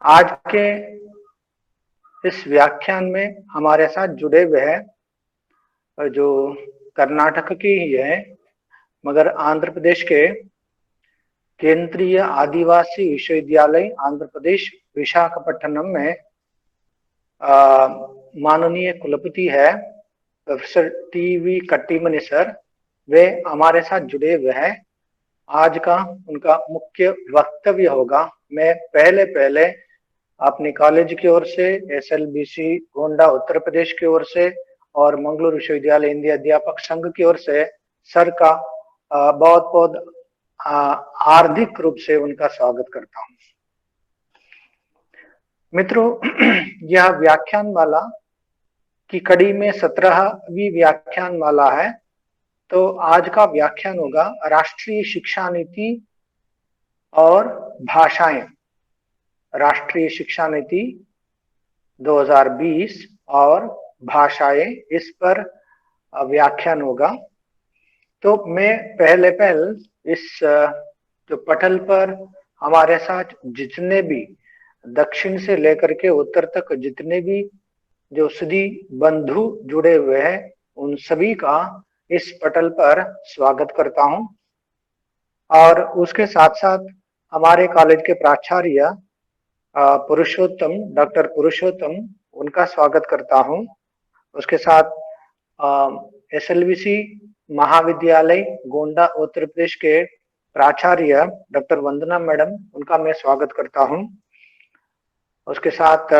आज के इस व्याख्यान में हमारे साथ जुड़े हुए हैं जो कर्नाटक की ही है, मगर आंध्र प्रदेश के केंद्रीय आदिवासी विश्वविद्यालय आंध्र प्रदेश विशाखापट्टनम में माननीय कुलपति है प्रोफेसर टीवी कट्टीमनी सर। वे हमारे साथ जुड़े हुए हैं। आज का उनका मुख्य वक्तव्य होगा। मैं पहले अपनी कॉलेज की ओर से, एसएलबीसी गोंडा उत्तर प्रदेश की ओर से और मंगलुरु विश्वविद्यालय हिंदी अध्यापक संघ की ओर से सर का बहुत बहुत हार्दिक रूप से उनका स्वागत करता हूं। मित्रों, यह व्याख्यान माला की कड़ी में 17वीं व्याख्यान माला है। तो आज का व्याख्यान होगा राष्ट्रीय शिक्षा नीति और भाषाएं। राष्ट्रीय शिक्षा नीति 2020 और भाषाएं, इस पर व्याख्यान होगा। तो मैं पहले इस जो पटल पर हमारे साथ जितने भी दक्षिण से लेकर के उत्तर तक जितने भी जो सदी बंधु जुड़े हुए हैं, उन सभी का इस पटल पर स्वागत करता हूं। और उसके साथ साथ हमारे कॉलेज के प्राचार्य पुरुषोत्तम, डॉक्टर पुरुषोत्तम, उनका स्वागत करता हूं। उसके साथ एसएलबीसी महाविद्यालय गोंडा उत्तर प्रदेश के प्राचार्य डॉक्टर वंदना मैडम, उनका मैं स्वागत करता हूं। उसके साथ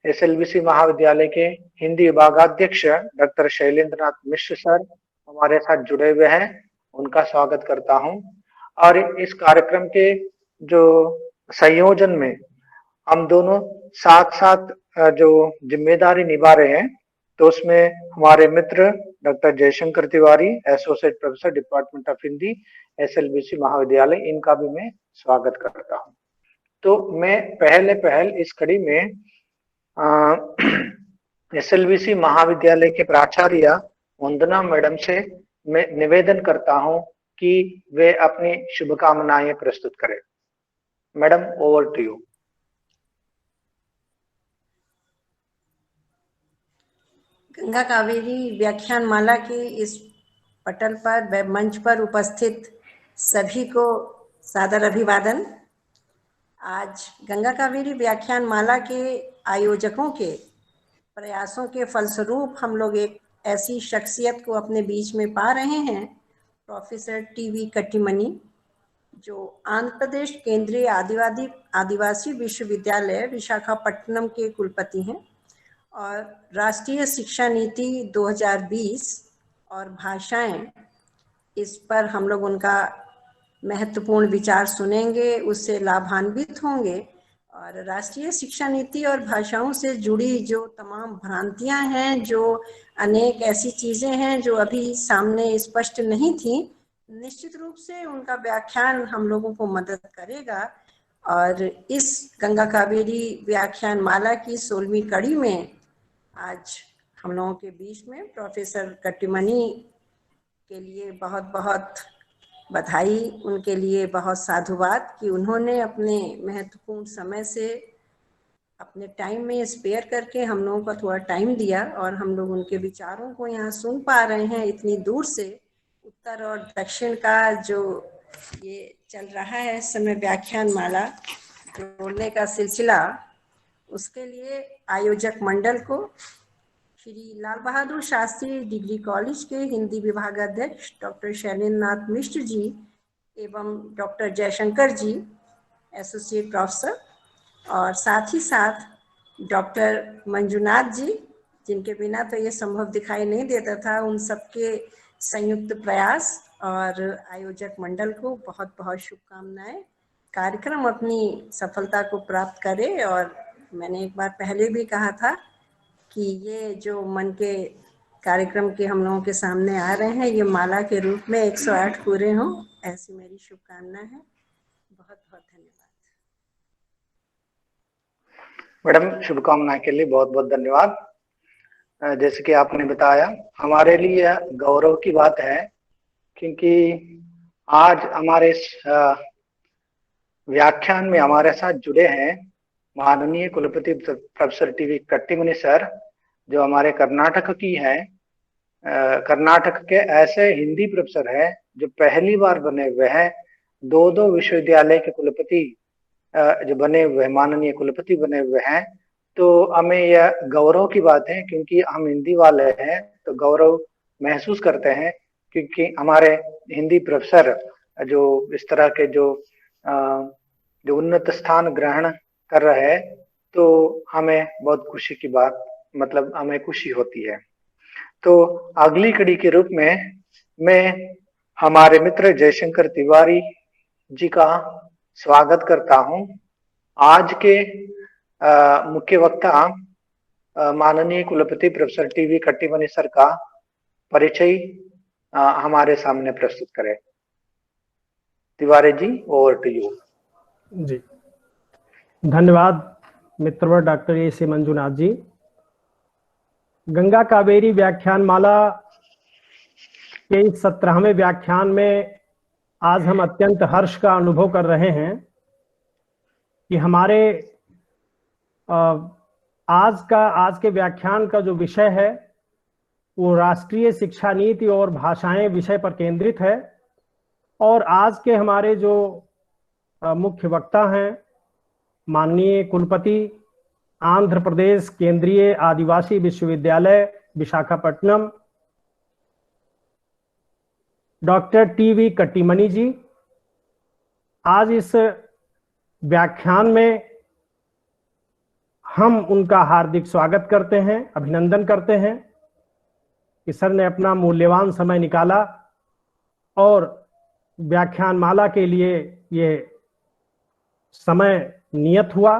एसएलबीसी महाविद्यालय के हिंदी विभागाध्यक्ष डॉक्टर शैलेंद्र नाथ मिश्र सर हमारे साथ जुड़े हुए हैं, उनका स्वागत करता हूं। और इस कार्यक्रम के जो संयोजन में हम दोनों साथ साथ जो जिम्मेदारी निभा रहे हैं, तो उसमें हमारे मित्र doctor Jaishankar Tiwari, associate professor department of Hindi, SLBC महाविद्यालय, इनका भी मैं स्वागत करता हूं। तो मैं पहल इस कड़ी में एसएलबीसी महाविद्यालय के प्राचार्य वंदना मैडम से मैं निवेदन करता हूं कि वे अपनी शुभकामनाएं प्रस्तुत करें। Madam, over to you. Ganga Kaveri व्याख्यान माला की इस पटल पर, वेब मंच पर उपस्थित सभी को सादर अभिवादन। आज गंगा कावेरी व्याख्यान माला के आयोजकों के प्रयासों के फलस्वरूप हम लोग एक ऐसी शख्सियत को अपने बीच में पा रहे हैं, प्रोफेसर टीवी कट्टीमनी, जो आंध्र प्रदेश केंद्रीय आदिवासी विश्वविद्यालय विशाखापट्टनम के कुलपति हैं और राष्ट्रीय शिक्षा नीति 2020 और भाषाएं, इस पर हम लोग उनका महत्वपूर्ण विचार सुनेंगे, उससे लाभान्वित होंगे। और राष्ट्रीय शिक्षा नीति और भाषाओं से जुड़ी जो तमाम भ्रांतियां हैं, जो अनेक ऐसी चीज़ें हैं जो अभी सामने स्पष्ट नहीं थी, निश्चित रूप से उनका व्याख्यान हम लोगों को मदद करेगा। और इस गंगा कावेरी व्याख्यान माला की 16वीं कड़ी में आज हम लोगों के बीच में प्रोफेसर कट्टीमनी के लिए बहुत बहुत बधाई, उनके लिए बहुत साधुवाद कि उन्होंने अपने महत्वपूर्ण समय से अपने टाइम में स्पेयर करके हम लोगों को थोड़ा टाइम दिया और हम लोग उनके विचारों को यहाँ सुन पा रहे हैं। इतनी दूर से उत्तर और दक्षिण का जो ये चल रहा है इस समय व्याख्यान माला जोड़ने का सिलसिला, उसके लिए आयोजक मंडल को श्री लाल बहादुर शास्त्री डिग्री कॉलेज के हिंदी विभागाध्यक्ष डॉक्टर शैलेंद्र नाथ मिश्र जी एवं डॉक्टर जयशंकर जी, एसोसिएट प्रोफेसर, और साथ ही साथ डॉक्टर मंजुनाथ जी, जिनके बिना तो ये संभव दिखाई नहीं देता था, उन सबके संयुक्त प्रयास और आयोजक मंडल को बहुत बहुत शुभकामनाएं। कार्यक्रम अपनी सफलता को प्राप्त करे। और मैंने एक बार पहले भी कहा था कि ये जो मन के कार्यक्रम के हम लोगों के सामने आ रहे हैं, ये माला के रूप में 108 पूरे हों, ऐसी मेरी शुभकामना है। बहुत बहुत धन्यवाद। मैडम, शुभकामनाएं के लिए बहुत बहुत धन्यवाद। जैसे कि आपने बताया, हमारे लिए यह गौरव की बात है, क्योंकि आज हमारे इस व्याख्यान में हमारे साथ जुड़े हैं माननीय कुलपति प्रोफेसर टीवी कट्टीमनी सर, जो हमारे कर्नाटक की है, कर्नाटक के ऐसे हिंदी प्रोफेसर है जो पहली बार बने हुए हैं, दो विश्वविद्यालय के कुलपति जो बने हुए, माननीय कुलपति बने हुए हैं। तो हमें यह गौरव की बात है, क्योंकि हम हिंदी वाले हैं तो गौरव महसूस करते हैं, क्योंकि हमारे हिंदी प्रोफेसर जो इस तरह के जो उन्नत स्थान ग्रहण कर रहे हैं, तो हमें बहुत खुशी की बात, मतलब हमें खुशी होती है। तो अगली कड़ी के रूप में मैं हमारे मित्र जयशंकर तिवारी जी का स्वागत करता हूं। आज के मुख्य वक्ता माननीय कुलपति प्रोफेसर टीवी कट्टीमनी सर का परिचय हमारे सामने प्रस्तुत करें। Tiwari ji, over to you. जी, धन्यवाद मित्रवर डॉक्टर ए.सी. मंजुनाथ जी। गंगा कावेरी व्याख्यान माला के इस 17वें व्याख्यान में आज हम अत्यंत हर्ष का अनुभव कर रहे हैं कि हमारे आज के व्याख्यान का जो विषय है वो राष्ट्रीय शिक्षा नीति और भाषाएं विषय पर केंद्रित है। और आज के हमारे जो मुख्य वक्ता हैं माननीय कुलपति आंध्र प्रदेश केंद्रीय आदिवासी विश्वविद्यालय विशाखापट्टनम डॉक्टर टीवी कट्टीमनी जी, आज इस व्याख्यान में हम उनका हार्दिक स्वागत करते हैं, अभिनंदन करते हैं कि सर ने अपना मूल्यवान समय निकाला और व्याख्यान माला के लिए ये समय नियत हुआ।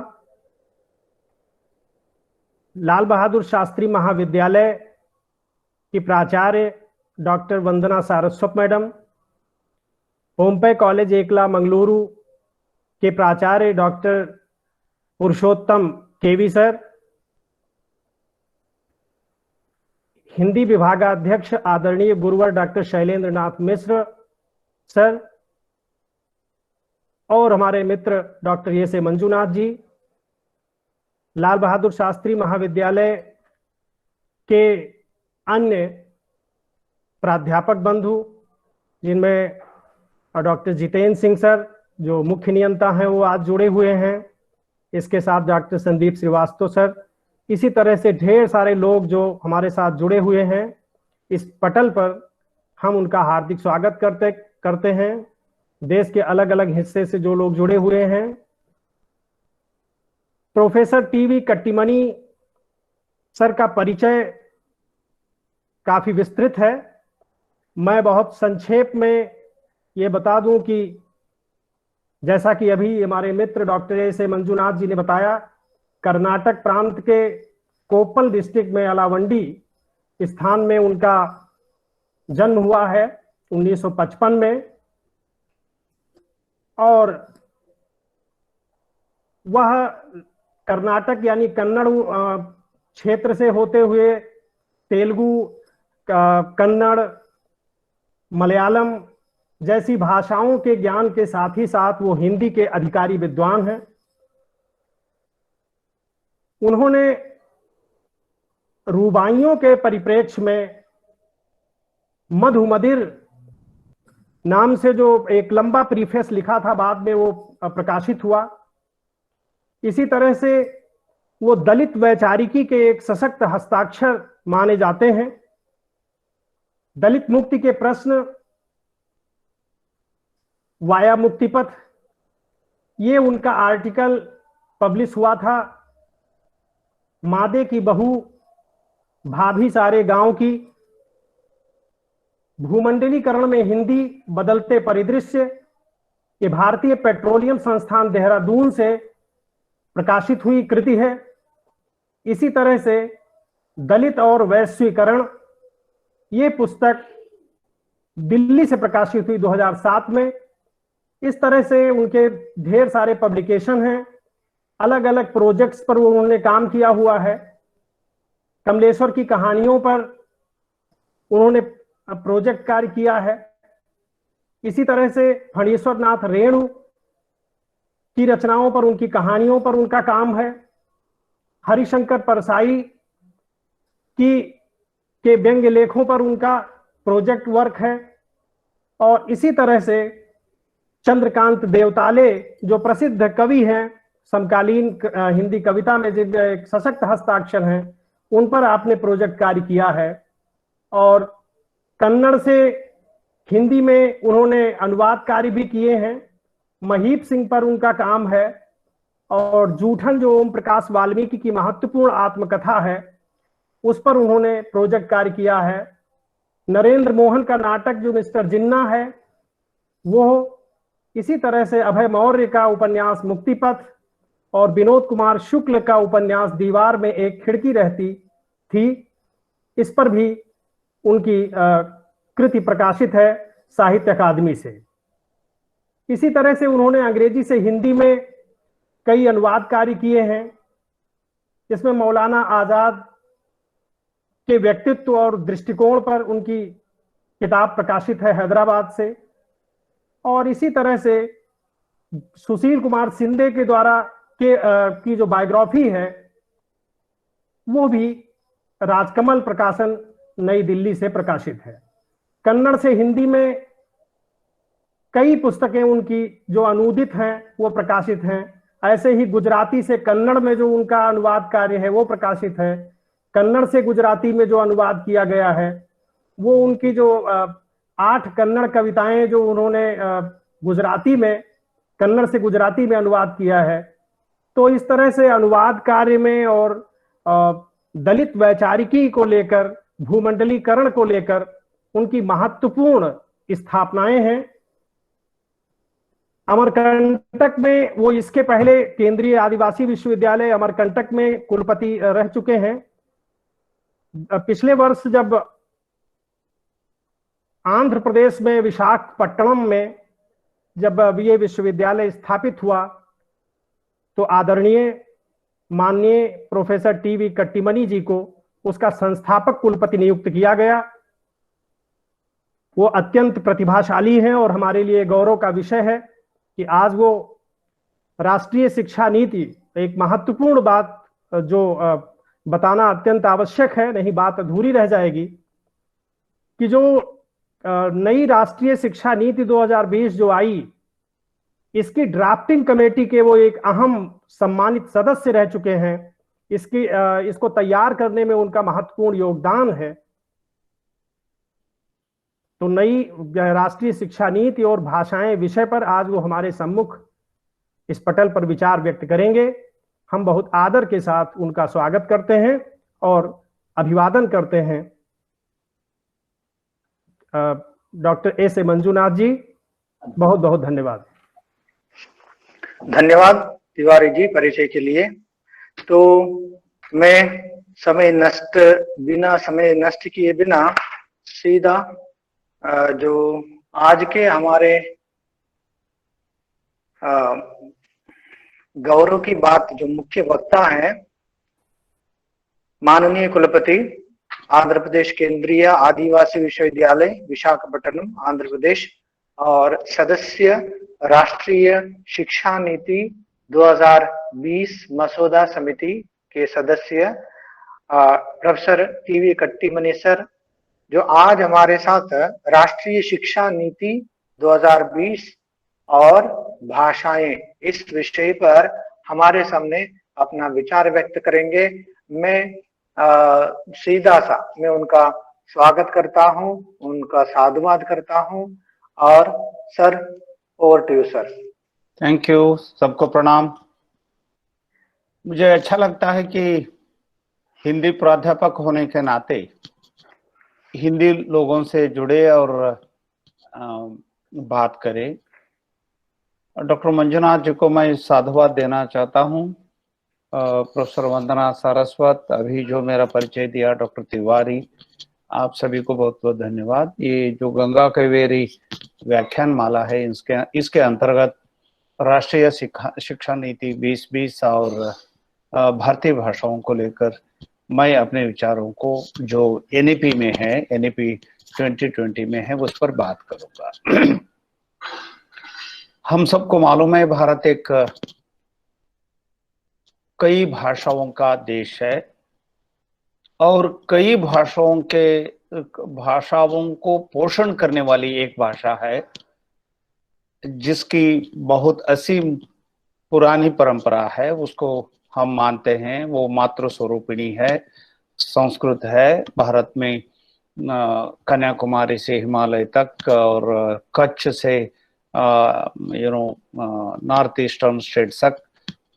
लाल बहादुर शास्त्री महाविद्यालय की प्राचार्य डॉक्टर वंदना सारस्वत मैडम, होम्पे कॉलेज एकला मंगलुरु के प्राचार्य डॉक्टर पुरुषोत्तम केवी सर, हिंदी विभागाध्यक्ष आदरणीय गुरुवर डॉक्टर शैलेंद्र नाथ मिश्र सर, और हमारे मित्र डॉक्टर ए.सी. मंजुनाथ जी, लाल बहादुर शास्त्री महाविद्यालय के अन्य प्राध्यापक बंधु, जिनमें डॉक्टर जितेंद्र सिंह सर जो मुख्य नियंता हैं वो आज जुड़े हुए हैं, इसके साथ डॉक्टर संदीप श्रीवास्तव सर, इसी तरह से ढेर सारे लोग जो हमारे साथ जुड़े हुए हैं। इस पटल पर हम उनका हार्दिक स्वागत करते हैं। देश के अलग अलग हिस्से से जो लोग जुड़े हुए हैं। प्रोफेसर टीवी कट्टीमनी सर का परिचय काफी विस्तृत है। मैं बहुत संक्षेप में ये बता दूं कि जैसा कि अभी हमारे मित्र डॉक्टर ए.सी. मंजुनाथ जी ने बताया, कर्नाटक प्रांत के कोप्पल डिस्ट्रिक्ट में अलावंडी स्थान में उनका जन्म हुआ है 1955 में, और वह कर्नाटक यानी कन्नड़ क्षेत्र से होते हुए तेलुगु, कन्नड़, मलयालम जैसी भाषाओं के ज्ञान के साथ ही साथ वो हिंदी के अधिकारी विद्वान हैं। उन्होंने रूबाइयों के परिप्रेक्ष्य में मधुमदिर नाम से जो एक लंबा प्रीफेस लिखा था, बाद में वो प्रकाशित हुआ। इसी तरह से वो दलित वैचारिकी के एक सशक्त हस्ताक्षर माने जाते हैं। दलित मुक्ति के प्रश्न, वाया मुक्तिपथ, ये उनका आर्टिकल पब्लिश हुआ था। मादे की बहू, भाभी सारे गांव की, भूमंडलीकरण में हिंदी, बदलते परिदृश्य, ये भारतीय पेट्रोलियम संस्थान देहरादून से प्रकाशित हुई कृति है। इसी तरह से दलित और वैश्वीकरण, ये पुस्तक दिल्ली से प्रकाशित हुई 2007 में। इस तरह से उनके ढेर सारे पब्लिकेशन हैं, अलग अलग प्रोजेक्ट्स पर उन्होंने काम किया हुआ है। कमलेश्वर की कहानियों पर उन्होंने प्रोजेक्ट कार्य किया है। इसी तरह से फणीश्वर नाथ रेणु की रचनाओं पर, उनकी कहानियों पर उनका काम है। हरिशंकर परसाई की के व्यंग्य लेखों पर उनका प्रोजेक्ट वर्क है। और इसी तरह से चंद्रकांत देवताले जो प्रसिद्ध कवि हैं, समकालीन हिंदी कविता में जिनके एक सशक्त हस्ताक्षर हैं, उन पर आपने प्रोजेक्ट कार्य किया है। और कन्नड़ से हिंदी में उन्होंने अनुवाद कार्य भी किए हैं। महीप सिंह पर उनका काम है। और जूठन जो ओम प्रकाश वाल्मीकि की महत्वपूर्ण आत्मकथा है, उस पर उन्होंने प्रोजेक्ट कार्य किया है। नरेंद्र मोहन का नाटक जो मिस्टर जिन्ना है, वो इसी तरह से अभय मौर्य का उपन्यास मुक्तिपथ और विनोद कुमार शुक्ल का उपन्यास दीवार में एक खिड़की रहती थी, इस पर भी उनकी कृति प्रकाशित है साहित्य अकादमी से। इसी तरह से उन्होंने अंग्रेजी से हिंदी में कई अनुवाद कार्य किए हैं, जिसमें मौलाना आजाद के व्यक्तित्व और दृष्टिकोण पर उनकी किताब प्रकाशित है हैदराबाद से। और इसी तरह से सुशील कुमार शिंदे के द्वारा की जो बायोग्राफी है, वो भी राजकमल प्रकाशन नई दिल्ली से प्रकाशित है। कन्नड़ से हिंदी में कई पुस्तकें उनकी जो अनूदित हैं वो प्रकाशित हैं। ऐसे ही गुजराती से कन्नड़ में जो उनका अनुवाद कार्य है वो प्रकाशित है। कन्नड़ से गुजराती में जो अनुवाद किया गया है, वो उनकी जो 8 कन्नड़ कविताएं जो उन्होंने गुजराती में, कन्नड़ से गुजराती में अनुवाद किया है। तो इस तरह से अनुवाद कार्य में और दलित वैचारिकी को लेकर, भूमंडलीकरण को लेकर उनकी महत्वपूर्ण स्थापनाएं हैं। अमरकंटक में वो इसके पहले केंद्रीय आदिवासी विश्वविद्यालय अमरकंटक में कुलपति रह चुके हैं। पिछले वर्ष जब आंध्र प्रदेश में विशाखापट्टनम में जब ये विश्वविद्यालय स्थापित हुआ, तो आदरणीय माननीय प्रोफेसर टीवी कट्टीमनी जी को उसका संस्थापक कुलपति नियुक्त किया गया। वो अत्यंत प्रतिभाशाली हैं और हमारे लिए गौरव का विषय है कि आज वो राष्ट्रीय शिक्षा नीति, एक महत्वपूर्ण बात जो बताना अत्यंत आवश्यक है, नहीं बात अधूरी रह जाएगी, कि जो नई राष्ट्रीय शिक्षा नीति 2020 जो आई, इसकी ड्राफ्टिंग कमेटी के वो एक अहम सम्मानित सदस्य रह चुके हैं। इसको तैयार करने में उनका महत्वपूर्ण योगदान है। तो नई राष्ट्रीय शिक्षा नीति और भाषाएं विषय पर आज वो हमारे सम्मुख इस पटल पर विचार व्यक्त करेंगे। हम बहुत आदर के साथ उनका स्वागत करते हैं और अभिवादन करते हैं। डॉक्टर एस ए मंजूनाथ जी, बहुत बहुत धन्यवाद। धन्यवाद तिवारी जी परिचय के लिए। तो मैं बिना समय नष्ट किए बिना सीधा जो आज के हमारे गौरव की बात, जो मुख्य वक्ता है, माननीय कुलपति आंध्र प्रदेश केंद्रीय आदिवासी विश्वविद्यालय विशाखापट्टनम आंध्र प्रदेश और सदस्य राष्ट्रीय शिक्षा नीति 2020 मसौदा समिति के सदस्य प्रोफेसर टीवी कट्टीमनी सर, जो आज हमारे साथ राष्ट्रीय शिक्षा नीति 2020 और भाषाएं इस विषय पर हमारे सामने अपना विचार व्यक्त करेंगे। मैं सीधा सा मैं उनका स्वागत करता हूं, उनका साधुवाद करता हूं। और sir, over to you sir. Thank you. सबको प्रणाम। मुझे अच्छा लगता है कि हिंदी प्राध्यापक होने के नाते हिंदी लोगों से जुड़े और बात करें। डॉक्टर मंजूनाथ जी को मैं साधुवाद देना चाहता हूं। प्रोफेसर वंदना सारस्वत, अभी जो मेरा परिचय दिया डॉक्टर तिवारी, आप सभी को बहुत बहुत धन्यवाद। ये जो गंगा कावेरी व्याख्यान माला है, इसके अंतर्गत राष्ट्रीय शिक्षा नीति 2020 और भारतीय भाषाओं को लेकर मैं अपने विचारों को जो एनईपी में है, एनईपी 2020 में है, उस पर बात करूंगा। हम सबको मालूम है भारत एक कई भाषाओं का देश है और कई भाषाओं को पोषण करने वाली एक भाषा है जिसकी बहुत असीम पुरानी परंपरा है। उसको हम मानते हैं वो मातृ स्वरूपिणी है, संस्कृत है। भारत में कन्याकुमारी से हिमालय तक और कच्छ से नॉर्थ ईस्टर्न स्टेट्स तक,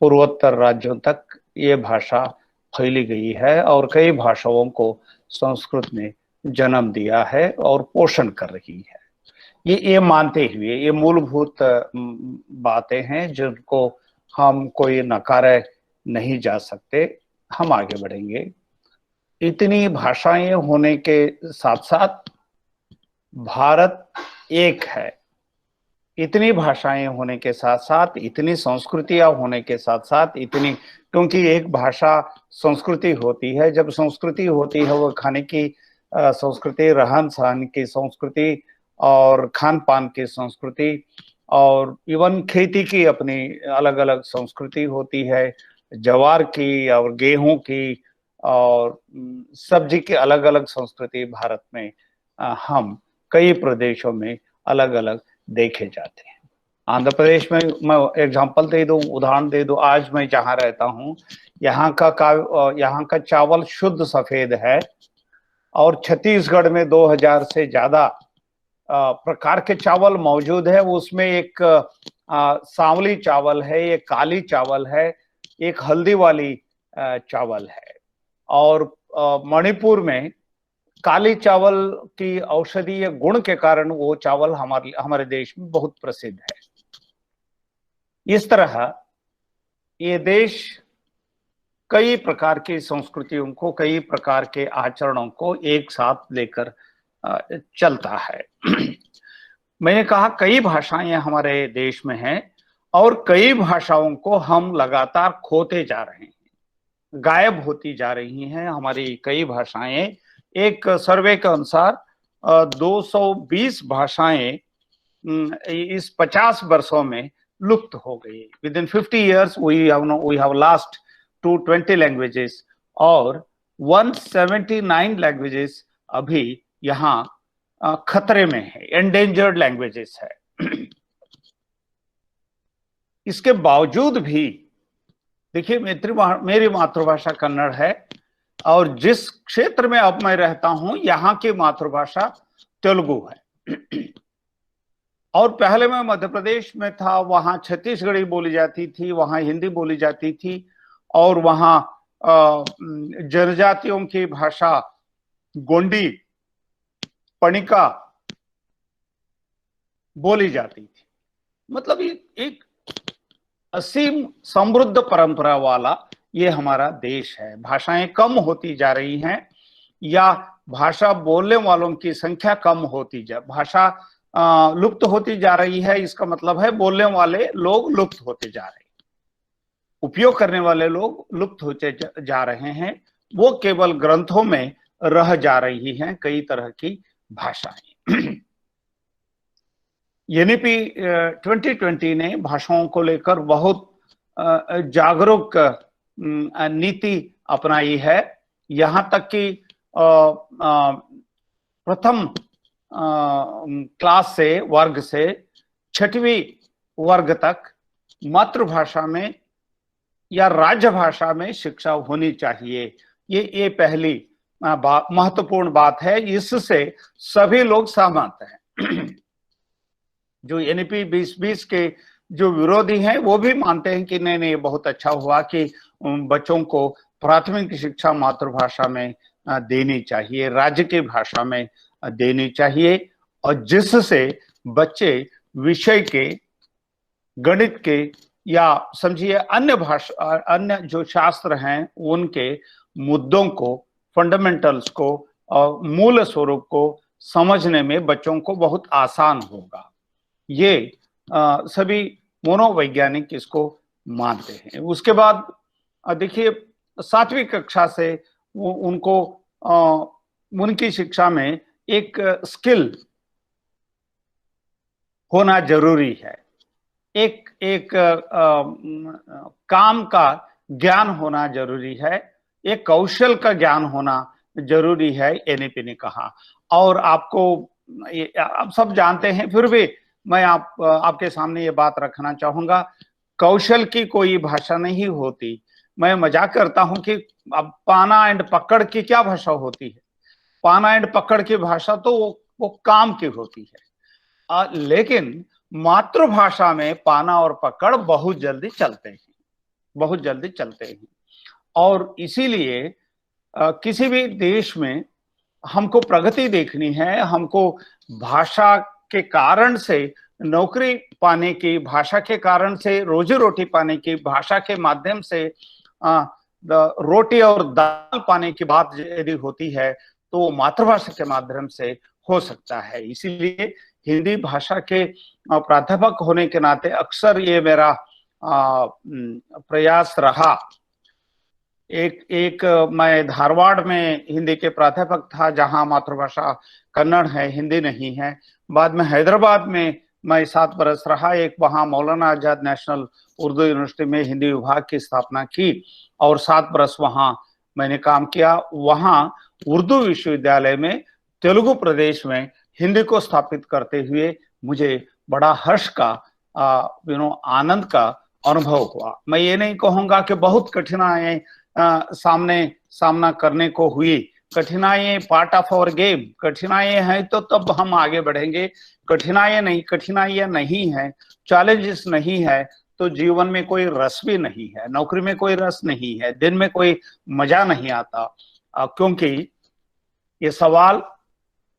पूर्वोत्तर राज्यों तक ये भाषा फैली गई है और कई भाषाओं को संस्कृत ने जन्म दिया है और पोषण कर रही है। ये मानते हुए ये मूलभूत बातें हैं जिनको हम कोई नकारे नहीं जा सकते। हम आगे बढ़ेंगे। इतनी भाषाएं होने के साथ साथ भारत एक है। इतनी भाषाएं होने के साथ साथ, इतनी संस्कृतियां होने के साथ साथ, इतनी, क्योंकि एक भाषा संस्कृति होती है। जब संस्कृति होती है वो खाने की संस्कृति, रहन सहन की संस्कृति और खान पान की संस्कृति और इवन खेती की अपनी अलग अलग संस्कृति होती है, ज्वार की और गेहूं की और सब्जी की अलग अलग संस्कृति भारत में हम कई प्रदेशों में अलग अलग देखे जाते हैं। आंध्र प्रदेश में मैं एग्जांपल दे दूं, उदाहरण दे दूं, आज मैं जहां रहता हूं यहाँ का चावल शुद्ध सफेद है और छत्तीसगढ़ में 2000 से ज्यादा प्रकार के चावल मौजूद है। उसमें एक सांवली चावल है, एक काली चावल है, एक हल्दी वाली चावल है। और मणिपुर में काली चावल की औषधीय गुण के कारण वो चावल हमारे देश में बहुत प्रसिद्ध है। इस तरह ये देश कई प्रकार की संस्कृतियों को, कई प्रकार के आचरणों को एक साथ लेकर चलता है। मैंने कहा कई भाषाएं हमारे देश में हैं और कई भाषाओं को हम लगातार खोते जा रहे हैं, गायब होती जा रही हैं हमारी कई भाषाएं। एक सर्वे के अनुसार 220 भाषाएं इस 50 वर्षों में लुप्त हो गई। Within 50 years we have lost 220 languages और 179 लैंग्वेजेस अभी यहाँ खतरे में है, एंडेंजर्ड लैंग्वेजेस है। इसके बावजूद भी देखिए, मेरी मातृभाषा कन्नड़ है और जिस क्षेत्र में अब मैं रहता हूं यहाँ की मातृभाषा तेलुगु है। और पहले मैं मध्य प्रदेश में था, वहां छत्तीसगढ़ी बोली जाती थी, वहां हिंदी बोली जाती थी और वहां जनजातियों की भाषा गोंडी, पणिका बोली जाती थी। मतलब एक असीम समृद्ध परंपरा वाला ये हमारा देश है। भाषाएं कम होती जा रही हैं या भाषा बोलने वालों की संख्या कम होती भाषा लुप्त होती जा रही है। इसका मतलब है बोलने वाले लोग लुप्त होते जा रहे हैं, उपयोग करने वाले लोग लुप्त होते जा रहे हैं। वो केवल ग्रंथों में रह जा रही हैं कई तरह की भाषाएं। यूनिपी 2020 ने भाषाओं को लेकर बहुत जागरूक नीति अपनाई है। यहाँ तक कि प्रथम क्लास से, वर्ग से 6वीं वर्ग तक मातृभाषा में या राज्य भाषा में शिक्षा होनी चाहिए। ये पहली महत्वपूर्ण बात है। इससे सभी लोग सहमत हैं। जो एनईपी 2020 के जो विरोधी हैं वो भी मानते हैं कि नहीं, बहुत अच्छा हुआ कि बच्चों को प्राथमिक शिक्षा मातृभाषा में देनी चाहिए, राज्य की भाषा में देनी चाहिए, और जिससे बच्चे विषय के, गणित के या समझिए अन्य जो शास्त्र हैं उनके मुद्दों को, फंडामेंटल्स को और मूल स्वरूप को समझने में बच्चों को बहुत आसान होगा। ये सभी मनोवैज्ञानिक इसको मानते हैं। उसके बाद देखिए 7वीं कक्षा से उनको उनकी शिक्षा में एक स्किल होना जरूरी है। एक एक काम का ज्ञान होना जरूरी है, एक कौशल का ज्ञान होना जरूरी है, एनईपी ने कहा। और आपको आप सब जानते हैं, फिर भी मैं आपके सामने ये बात रखना चाहूंगा, कौशल की कोई भाषा नहीं होती। मैं मजाक करता हूं कि अब पाना एंड पकड़ की क्या भाषा होती है? पाना एंड पकड़ की भाषा तो वो काम की होती है, लेकिन मातृभाषा में पाना और पकड़ बहुत जल्दी चलते हैं, बहुत जल्दी चलते हैं। और इसीलिए किसी भी देश में हमको प्रगति देखनी है, हमको भाषा के कारण से नौकरी पाने की, भाषा के कारण से रोजी रोटी पाने की, भाषा के माध्यम से रोटी और दाल पाने की बात यदि होती है तो मातृभाषा के माध्यम से हो सकता है। इसीलिए हिंदी भाषा के प्राध्यापक होने के नाते अक्सर ये मेरा प्रयास रहा। एक मैं धारवाड़ में हिंदी के प्राध्यापक था, जहां मातृभाषा कन्नड़ है, हिंदी नहीं है। बाद में हैदराबाद में मैं 7 बरस रहा, एक वहां मौलाना आजाद नेशनल उर्दू यूनिवर्सिटी में हिंदी विभाग की स्थापना की और 7 बरस वहां मैंने काम किया। वहां उर्दू विश्वविद्यालय में तेलुगु प्रदेश में हिंदी को स्थापित करते हुए मुझे बड़ा हर्ष का आनंद का अनुभव हुआ। मैं ये नहीं कहूंगा कि बहुत कठिनाइयां सामना करने को हुई। कठिनाइयां पार्ट ऑफ आवर गेम, कठिनाइयां हैं तो तब हम आगे बढ़ेंगे। कठिनाइयां नहीं है, चैलेंजेस नहीं है तो जीवन में कोई रस भी नहीं है, नौकरी में कोई रस नहीं है, दिन में कोई मजा नहीं आता, क्योंकि ये सवाल,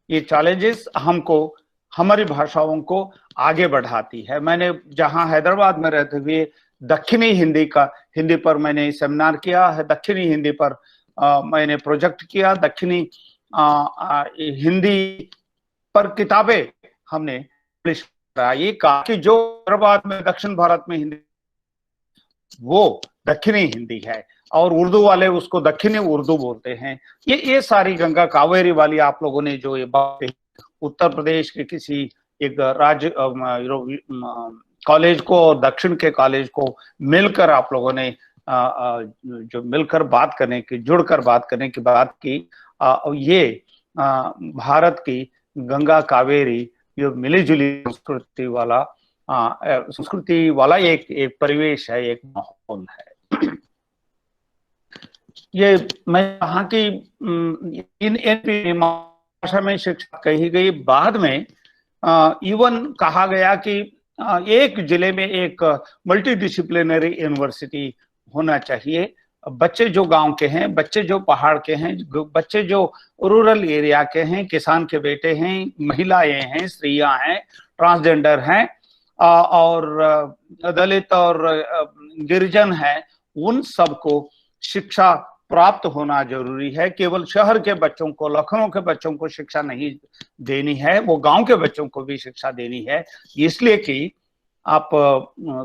ये चैलेंजेस हमको, हमारी भाषाओं को आगे बढ़ाती है। मैंने जहां हैदराबाद में रहते हुए दक्षिणी हिंदी पर मैंने सेमिनार किया है, दक्षिणी हिंदी पर मैंने प्रोजेक्ट किया, दक्षिणी हिंदी पर किताबें हमने पब्लिश कराई। कहा कि जो हैदराबाद में दक्षिण भारत में हिंदी वो दक्षिणी हिंदी है और उर्दू वाले उसको दक्षिणी उर्दू बोलते हैं। ये सारी गंगा कावेरी वाली आप लोगों ने जो ये बात उत्तर प्रदेश के किसी एक राज्य कॉलेज को और दक्षिण के कॉलेज को मिलकर आप लोगों ने जो मिलकर बात करने की, जुड़कर बात करने की बात की, ये भारत की गंगा कावेरी जो मिली जुली संस्कृति वाला एक परिवेश है, एक माहौल है। ये मैं कहा कि इन भाषा में शिक्षा कही गई। बाद में इवन कहा गया कि एक जिले में एक मल्टी डिसिप्लिनरी यूनिवर्सिटी होना चाहिए। बच्चे जो गांव के हैं, बच्चे जो पहाड़ के हैं, बच्चे जो रूरल एरिया के हैं, किसान के बेटे हैं, महिलाएं हैं, स्त्रियां हैं, ट्रांसजेंडर हैं और दलित और गिरिजन हैं, उन सबको शिक्षा प्राप्त होना जरूरी है। केवल शहर के बच्चों को, लखनऊ के बच्चों को शिक्षा नहीं देनी है, वो गांव के बच्चों को भी शिक्षा देनी है। इसलिए कि आप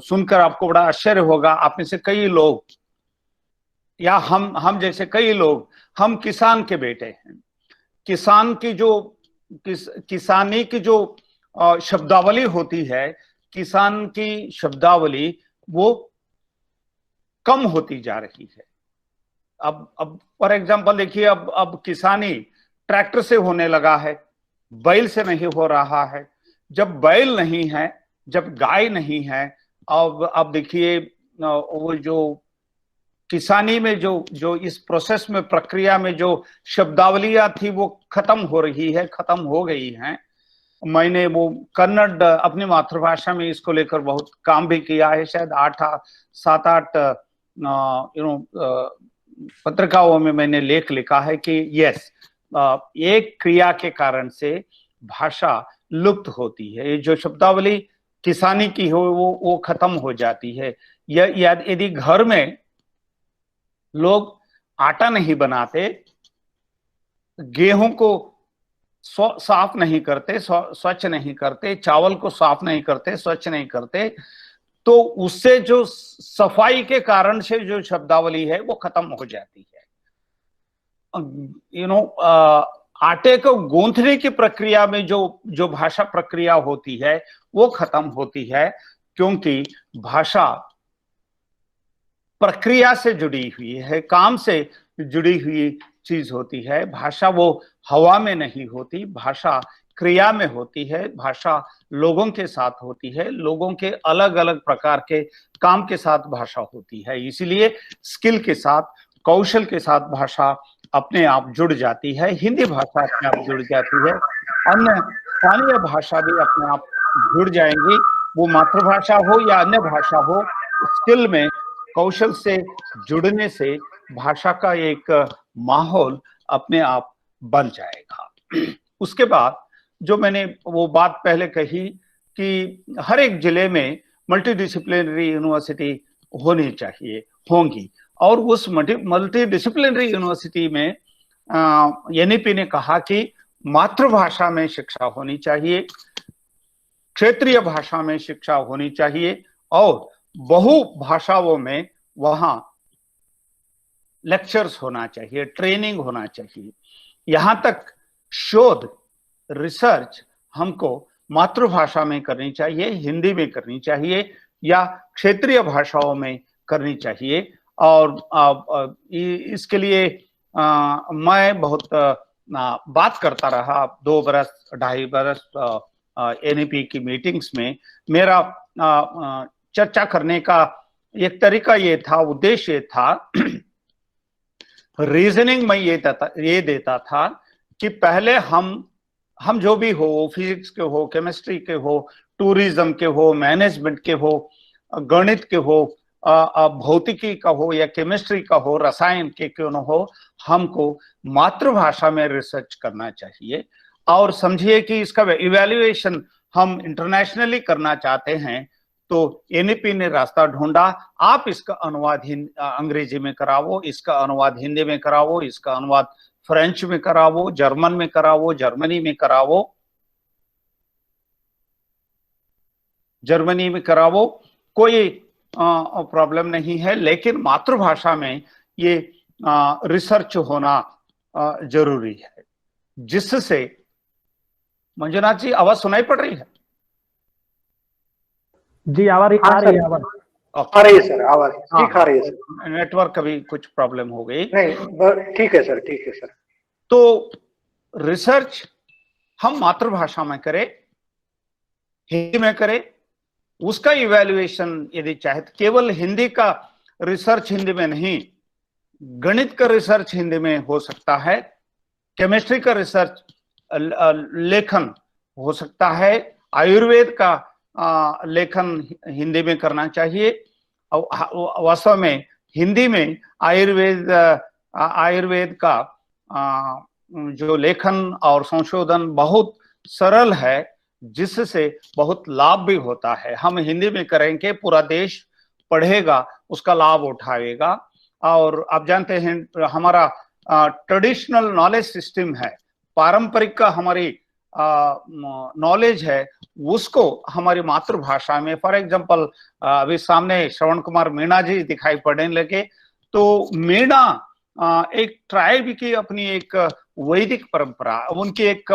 सुनकर आपको बड़ा आश्चर्य होगा, आप में से कई लोग या हम जैसे कई लोग, हम किसान के बेटे हैं। किसान की जो किसानी की जो शब्दावली होती है, किसान की शब्दावली वो कम होती जा रही है। अब फॉर एग्जांपल देखिए, अब किसानी ट्रैक्टर से होने लगा है, बैल से नहीं हो रहा है। जब बैल नहीं है, जब गाय नहीं है, अब देखिए वो जो किसानी में जो इस प्रोसेस में, प्रक्रिया में जो शब्दावलियां थी वो खत्म हो रही है, खत्म हो गई हैं। मैंने वो कन्नड़ अपनी मातृभाषा में इसको लेकर बहुत काम भी किया है। शायद 7-8 पत्रिकाओं में मैंने लेख लिखा है कि यस, एक क्रिया के कारण से भाषा लुप्त होती है। ये जो शब्दावली किसानी की हो वो खत्म हो जाती है। यदि घर में लोग आटा नहीं बनाते, गेहूं को साफ नहीं करते, स्वच्छ नहीं करते, चावल को साफ नहीं करते, स्वच्छ नहीं करते, तो उससे जो सफाई के कारण से जो शब्दावली है वो खत्म हो जाती है। आटे को गूंथने की प्रक्रिया में जो भाषा प्रक्रिया होती है वो खत्म होती है। क्योंकि भाषा प्रक्रिया से जुड़ी हुई है, काम से जुड़ी हुई चीज होती है। भाषा वो हवा में नहीं होती, भाषा क्रिया में होती है, भाषा लोगों के साथ होती है, लोगों के अलग अलग प्रकार के काम के साथ भाषा होती है। इसीलिए स्किल के साथ, कौशल के साथ भाषा अपने आप जुड़ जाती है। हिंदी भाषा अपने आप जुड़ जाती है, अन्य स्थानीय भाषा भी अपने आप जुड़ जाएंगी, वो मातृभाषा हो या अन्य भाषा हो। स्किल में, कौशल से जुड़ने से भाषा का एक माहौल अपने आप बन जाएगा। उसके बाद जो मैंने वो बात पहले कही कि हर एक जिले में मल्टीडिसिप्लिनरी यूनिवर्सिटी होनी चाहिए, होंगी, और उस मल्टीडिसिप्लिनरी यूनिवर्सिटी में एनईपी ने कहा कि मातृभाषा में शिक्षा होनी चाहिए, क्षेत्रीय भाषा में शिक्षा होनी चाहिए, और बहु भाषाओं में वहां लेक्चर्स होना चाहिए, ट्रेनिंग होना चाहिए। यहां तक शोध, रिसर्च हमको मातृभाषा में करनी चाहिए, हिंदी में करनी चाहिए या क्षेत्रीय भाषाओं में करनी चाहिए। और इसके लिए मैं बहुत बात करता रहा 2 बरस, 2.5 बरस एनईपी की मीटिंग्स में। मेरा चर्चा करने का एक तरीका ये था, उद्देश्य ये था, रीजनिंग मैं ये देता था कि पहले हम जो भी हो, फिजिक्स के हो, केमिस्ट्री के हो, टूरिज्म के हो, मैनेजमेंट के हो, गणित के हो, भौतिकी का हो या केमिस्ट्री का हो, रसायन के क्यों न हो, हमको मातृभाषा में रिसर्च करना चाहिए। और समझिए कि इसका इवैल्यूएशन हम इंटरनेशनली करना चाहते हैं, तो एनईपी ने रास्ता ढूंढा, आप इसका अनुवाद अंग्रेजी में करावो, इसका अनुवाद हिंदी में करावो, इसका अनुवाद फ्रेंच में करावो, जर्मन में करावो, जर्मनी में करावो, कोई प्रॉब्लम नहीं है। लेकिन मातृभाषा में ये रिसर्च होना जरूरी है, जिससे, मंजुनाथ जी आवाज सुनाई पड़ रही है? जी आ रही है आवाज। आ रही है सर, आवाज ठीक आ रही है सर। नेटवर्क कभी कुछ प्रॉब्लम हो गई। नहीं, ठीक है सर, ठीक है सर। तो रिसर्च हम मातृभाषा में करें, हिंदी में करें, उसका इवैल्यूएशन यदि चाहे तो केवल हिंदी का रिसर्च हिंदी में नहीं, गणित का रिसर्च हिंदी में हो सकता है, केमिस्ट्री का रिसर्च लेखन हो सकता है, आयुर्वेद का लेखन हिंदी में करना चाहिए। वास्तव में हिंदी में आयुर्वेद का जो लेखन और संशोधन बहुत सरल है, जिससे बहुत लाभ भी होता है। हम हिंदी में करेंगे, पूरा देश पढ़ेगा, उसका लाभ उठाएगा। और आप जानते हैं हमारा ट्रेडिशनल नॉलेज सिस्टम है, पारंपरिक का हमारी नॉलेज है, उसको हमारी मातृभाषा में, फॉर एग्जांपल अभी सामने श्रवण कुमार मीणा जी दिखाई पड़ने लगे, तो मीणा एक ट्राइब की अपनी एक वैदिक परंपरा, उनकी एक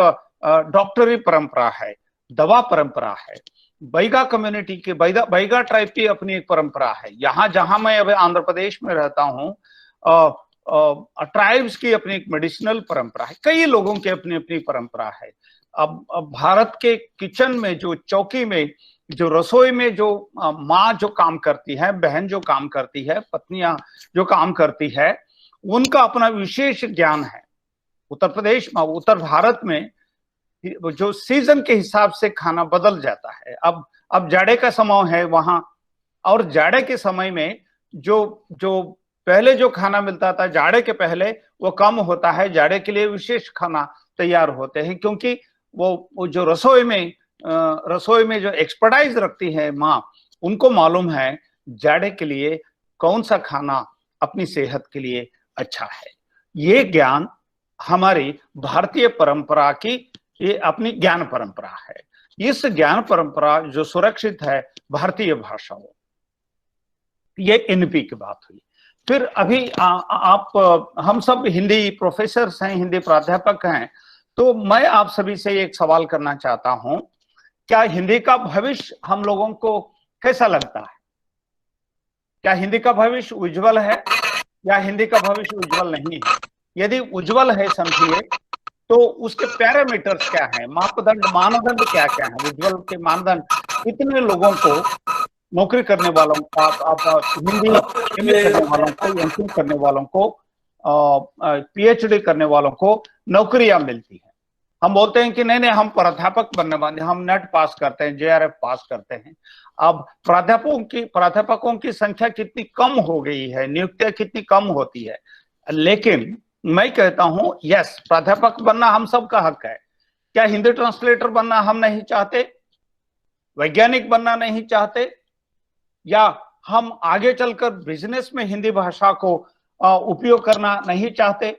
डॉक्टरी परंपरा है, दवा परंपरा है। बैगा कम्युनिटी के, बैगा ट्राइब की अपनी एक परंपरा है। यहाँ जहां मैं अभी आंध्र प्रदेश में रहता हूँ, ट्राइब्स की अपनी एक मेडिसिनल परंपरा है, कई लोगों की अपनी अपनी परंपरा है। अब भारत के किचन में, जो चौकी में, जो रसोई में जो माँ जो काम करती है, बहन जो काम करती है, पत्नियां जो काम करती है, उनका अपना विशेष ज्ञान है। उत्तर प्रदेश में, उत्तर भारत में जो सीजन के हिसाब से खाना बदल जाता है। अब जाड़े का समय है वहां, और जाड़े के समय में जो पहले जो खाना मिलता था जाड़े के पहले, वो कम होता है। जाड़े के लिए विशेष खाना तैयार होते हैं, क्योंकि वो जो रसोई में जो एक्सपर्टाइज रखती है माँ, उनको मालूम है जाड़े के लिए कौन सा खाना अपनी सेहत के लिए अच्छा है। ये ज्ञान हमारी भारतीय परंपरा की, ये अपनी ज्ञान परंपरा है। इस ज्ञान परंपरा जो सुरक्षित है भारतीय भाषाओं, ये एनपी की बात हुई। फिर अभी हम सब हिंदी प्रोफेसर हैं, हिंदी प्राध्यापक हैं, तो मैं आप सभी से एक सवाल करना चाहता हूं, क्या हिंदी का भविष्य हम लोगों को कैसा लगता है? क्या हिंदी का भविष्य उज्जवल है या हिंदी का भविष्य उज्जवल नहीं है? यदि उज्जवल है समझिए तो उसके पैरामीटर्स क्या है, मापदंड मानदंड क्या क्या है? उज्जवल के मानदंड कितने लोगों को, नौकरी करने वालों को, आप हिंदी एमए करने वालों को, एमफिल करने वालों को, पीएचडी करने वालों को नौकरियां मिलती है। हम बोलते हैं कि नहीं हम प्राध्यापक बनने वाले, हम नेट पास करते हैं, जेआरएफ पास करते हैं। अब प्राध्यापकों की संख्या कितनी कम हो गई है, नियुक्तियां कितनी कम होती है। लेकिन मैं कहता हूं यस, प्राध्यापक बनना हम सबका हक है। क्या हिंदी ट्रांसलेटर बनना हम नहीं चाहते? वैज्ञानिक बनना नहीं चाहते? या हम आगे चलकर बिजनेस में हिंदी भाषा को उपयोग करना नहीं चाहते?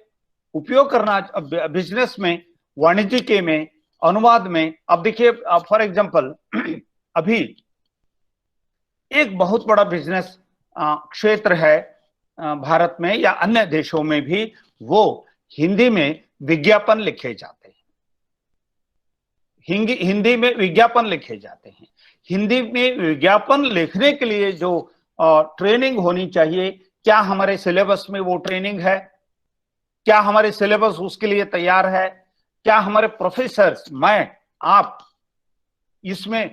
उपयोग करना बिजनेस में, वाणिज्यिक में, अनुवाद में। अब देखिए फॉर एग्जांपल अभी एक बहुत बड़ा बिजनेस क्षेत्र है भारत में या अन्य देशों में भी, वो हिंदी में विज्ञापन लिखे जाते हैं। हिंदी में विज्ञापन लिखे जाते हैं। हिंदी में विज्ञापन लिखने के लिए जो ट्रेनिंग होनी चाहिए, क्या हमारे सिलेबस में वो ट्रेनिंग है? क्या हमारे सिलेबस उसके लिए तैयार है? क्या हमारे प्रोफेसर्स, मैं, आप, इसमें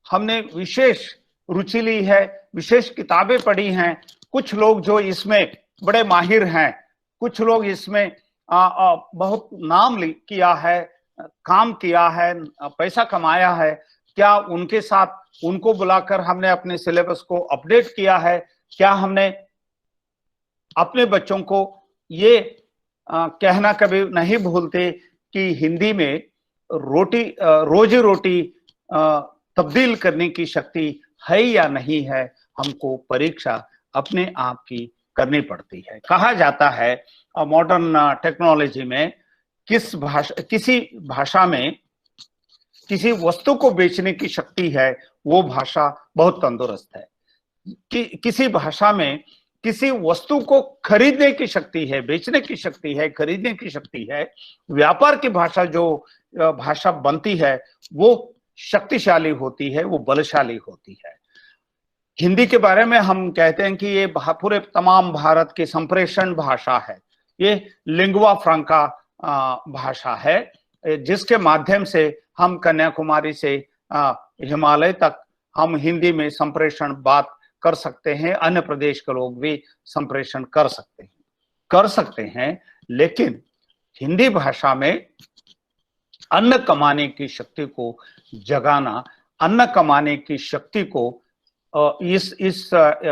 हमने विशेष रुचि ली है, विशेष किताबें पढ़ी हैं? कुछ लोग जो इसमें बड़े माहिर हैं, कुछ लोग इसमें बहुत नाम किया है, काम किया है, पैसा कमाया है, क्या उनके साथ उनको बुलाकर हमने अपने सिलेबस को अपडेट किया है? क्या हमने अपने बच्चों को ये कहना कभी नहीं भूलते कि हिंदी में रोजी रोटी तब्दील करने की शक्ति है या नहीं है? हमको परीक्षा अपने आप की करनी पड़ती है। कहा जाता है मॉडर्न टेक्नोलॉजी में किसी भाषा में किसी वस्तु को बेचने की शक्ति है, वो भाषा बहुत तंदुरुस्त है। किसी भाषा में किसी वस्तु को खरीदने की शक्ति है, बेचने की शक्ति है, खरीदने की शक्ति है। व्यापार की भाषा जो भाषा बनती है वो शक्तिशाली होती है, वो बलशाली होती है। हिंदी के बारे में हम कहते हैं कि ये पूरे तमाम भारत की संप्रेषण भाषा है। ये लिंगुआ फ्रैंका भाषा है, जिसके माध्यम से हम कन्याकुमारी से हिमालय तक हम हिंदी में संप्रेषण बात कर सकते हैं। अन्य प्रदेश के लोग भी संप्रेषण कर सकते हैं। लेकिन हिंदी भाषा में अन्न कमाने की शक्ति को जगाना, अन्न कमाने की शक्ति को इस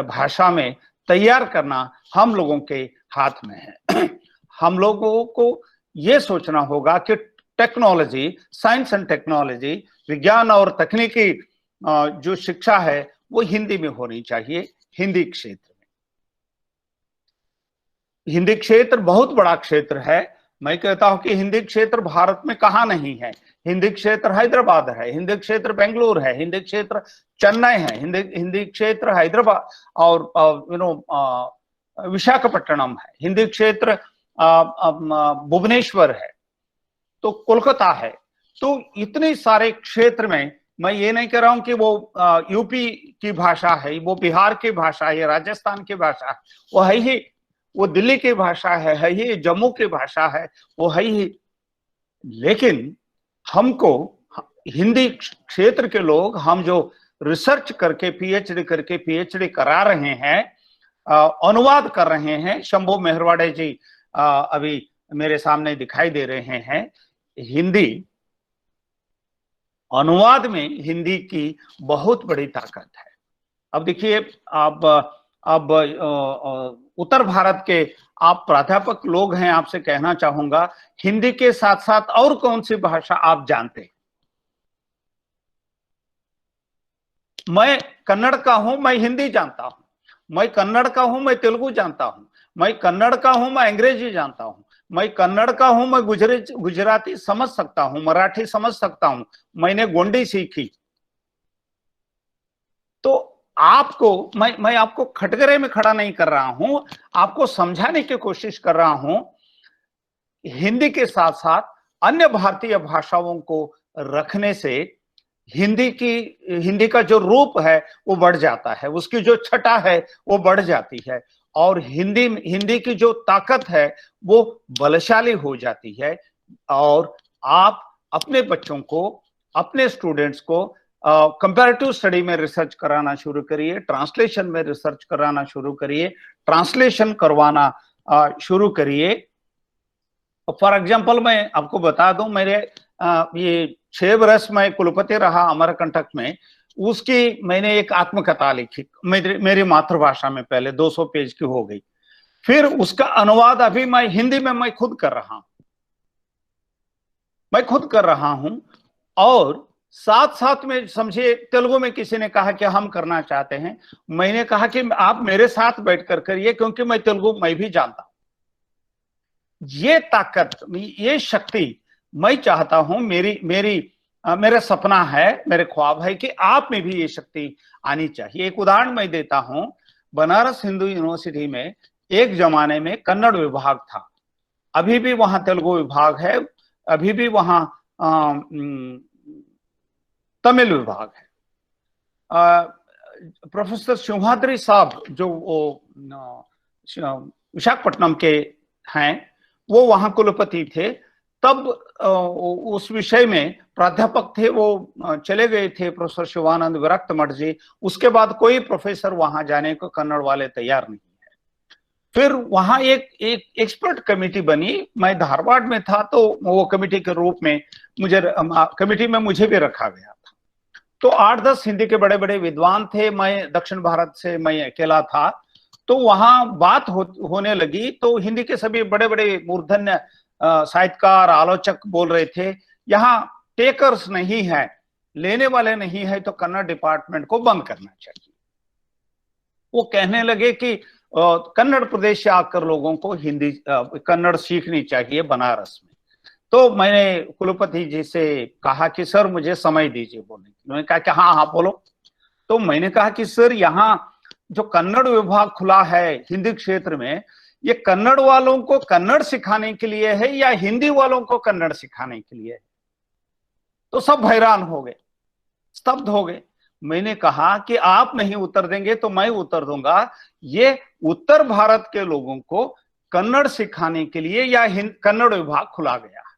भाषा में तैयार करना हम लोगों के हाथ में है। हम लोगों को ये सोचना होगा कि टेक्नोलॉजी, साइंस एंड टेक्नोलॉजी, विज्ञान और तकनीकी जो शिक्षा है वो हिंदी में होनी चाहिए। हिंदी क्षेत्र में, हिंदी क्षेत्र बहुत बड़ा क्षेत्र है। मैं कहता हूं कि हिंदी क्षेत्र भारत में कहाँ नहीं है। हिंदी क्षेत्र हैदराबाद है, हिंदी क्षेत्र बेंगलुरु है, हिंदी क्षेत्र चेन्नई है, हिंदी क्षेत्र हैदराबाद और विशाखापट्टनम है, हिंदी क्षेत्र भुवनेश्वर है, तो कोलकाता है। तो इतने सारे क्षेत्र में मैं ये नहीं कह रहा हूं कि वो यूपी की भाषा है, वो बिहार की भाषा है, राजस्थान की भाषा है, वो है ही, वो दिल्ली की भाषा है ही, जम्मू की भाषा है, वो है ही। लेकिन हमको हिंदी क्षेत्र के लोग, हम जो रिसर्च करके पीएचडी करा रहे हैं, अनुवाद कर रहे हैं, शंभू मेहरवाड़े जी अभी मेरे सामने दिखाई दे रहे हैं। हिंदी अनुवाद में हिंदी की बहुत बड़ी ताकत है। अब देखिए, अब उत्तर भारत के आप प्राध्यापक लोग हैं, आपसे कहना चाहूंगा, हिंदी के साथ साथ और कौन सी भाषा आप जानते हैं? मैं कन्नड़ का हूं, मैं हिंदी जानता हूं। मैं कन्नड़ का हूं, मैं तेलुगु जानता हूं। मैं कन्नड़ का हूं, मैं अंग्रेजी जानता हूं। मैं कन्नड़ का हूं, मैं गुजराती समझ सकता हूं, मराठी समझ सकता हूं, मैंने गोंडी सीखी। तो आपको मैं आपको खटगरे में खड़ा नहीं कर रहा हूं, आपको समझाने की कोशिश कर रहा हूं। हिंदी के साथ साथ अन्य भारतीय भाषाओं को रखने से हिंदी का जो रूप है वो बढ़ जाता है, उसकी जो छटा है वो बढ़ जाती है, और हिंदी की जो ताकत है वो बलशाली हो जाती है। और आप अपने बच्चों को, अपने स्टूडेंट्स को कंपैरेटिव स्टडी में रिसर्च कराना शुरू करिए, ट्रांसलेशन में रिसर्च कराना शुरू करिए, ट्रांसलेशन करवाना शुरू करिए। फॉर एग्जाम्पल मैं आपको बता दूं, मेरे ये 6 वर्ष में कुलपति रहा अमरकंटक में, उसकी मैंने एक आत्मकथा लिखी मेरी मातृभाषा में, पहले 200 पेज की हो गई, फिर उसका अनुवाद अभी मैं हिंदी में मैं खुद कर रहा हूं, और साथ साथ में समझिए तेलुगु में किसी ने कहा कि हम करना चाहते हैं, मैंने कहा कि आप मेरे साथ बैठकर करिए, क्योंकि मैं तेलुगु मैं भी जानता हूं। ये ताकत, ये शक्ति मैं चाहता हूं, मेरा सपना है, मेरे ख्वाब है कि आप में भी ये शक्ति आनी चाहिए। एक उदाहरण मैं देता हूं, बनारस हिंदू यूनिवर्सिटी में एक जमाने में कन्नड़ विभाग था, अभी भी वहां तेलुगु विभाग है, अभी भी वहां तमिल विभाग है। प्रोफेसर सिंहाद्री साहब जो विशाखापट्टनम के हैं, वो वहां कुलपति थे, तब उस विषय में प्राध्यापक थे, वो चले गए थे प्रोफेसर शिवानंद विरक्त मठ जी। उसके बाद कोई प्रोफेसर वहां जाने को कन्नड़ वाले तैयार नहीं है। फिर वहां एक एक्सपर्ट कमेटी बनी, मैं धारवाड़ में था, तो वो कमेटी के रूप में कमेटी में मुझे भी रखा गया था। तो 8-10 हिंदी के बड़े बड़े विद्वान थे, मैं दक्षिण भारत से मैं अकेला था। तो वहां बात होने लगी, तो हिंदी के सभी बड़े बड़े मूर्धन्य साहित्यकार, आलोचक बोल रहे थे, यहाँ टेकर्स नहीं है, लेने वाले नहीं है, तो कन्नड़ डिपार्टमेंट को बंद करना चाहिए। वो कहने लगे कि कन्नड़ प्रदेश से आकर लोगों को कन्नड़ सीखनी चाहिए बनारस में। तो मैंने कुलपति जी से कहा कि सर मुझे समय दीजिए बोलने की। उन्होंने कहा कि हाँ बोलो। तो मैंने कहा कि सर यहाँ जो कन्नड़ विभाग खुला है हिंदी क्षेत्र में, ये कन्नड़ वालों को कन्नड़ सिखाने के लिए है या हिंदी वालों को कन्नड़ सिखाने के लिए है? तो सब हैरान हो गए, स्तब्ध हो गए। मैंने कहा कि आप नहीं उत्तर देंगे तो मैं उत्तर दूंगा, ये उत्तर भारत के लोगों को कन्नड़ सिखाने के लिए या कन्नड़ विभाग खुला गया है,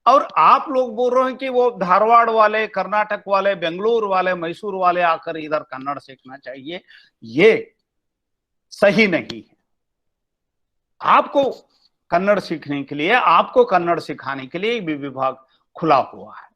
और आप लोग बोल रहे हैं कि वो धारवाड़ वाले, कर्नाटक वाले, बेंगलुरु वाले, मैसूर वाले आकर इधर कन्नड़ सीखना चाहिए। ये सही नहीं है। आपको कन्नड़ सीखने के लिए, आपको कन्नड़ सिखाने के लिए भी विभाग खुला हुआ है।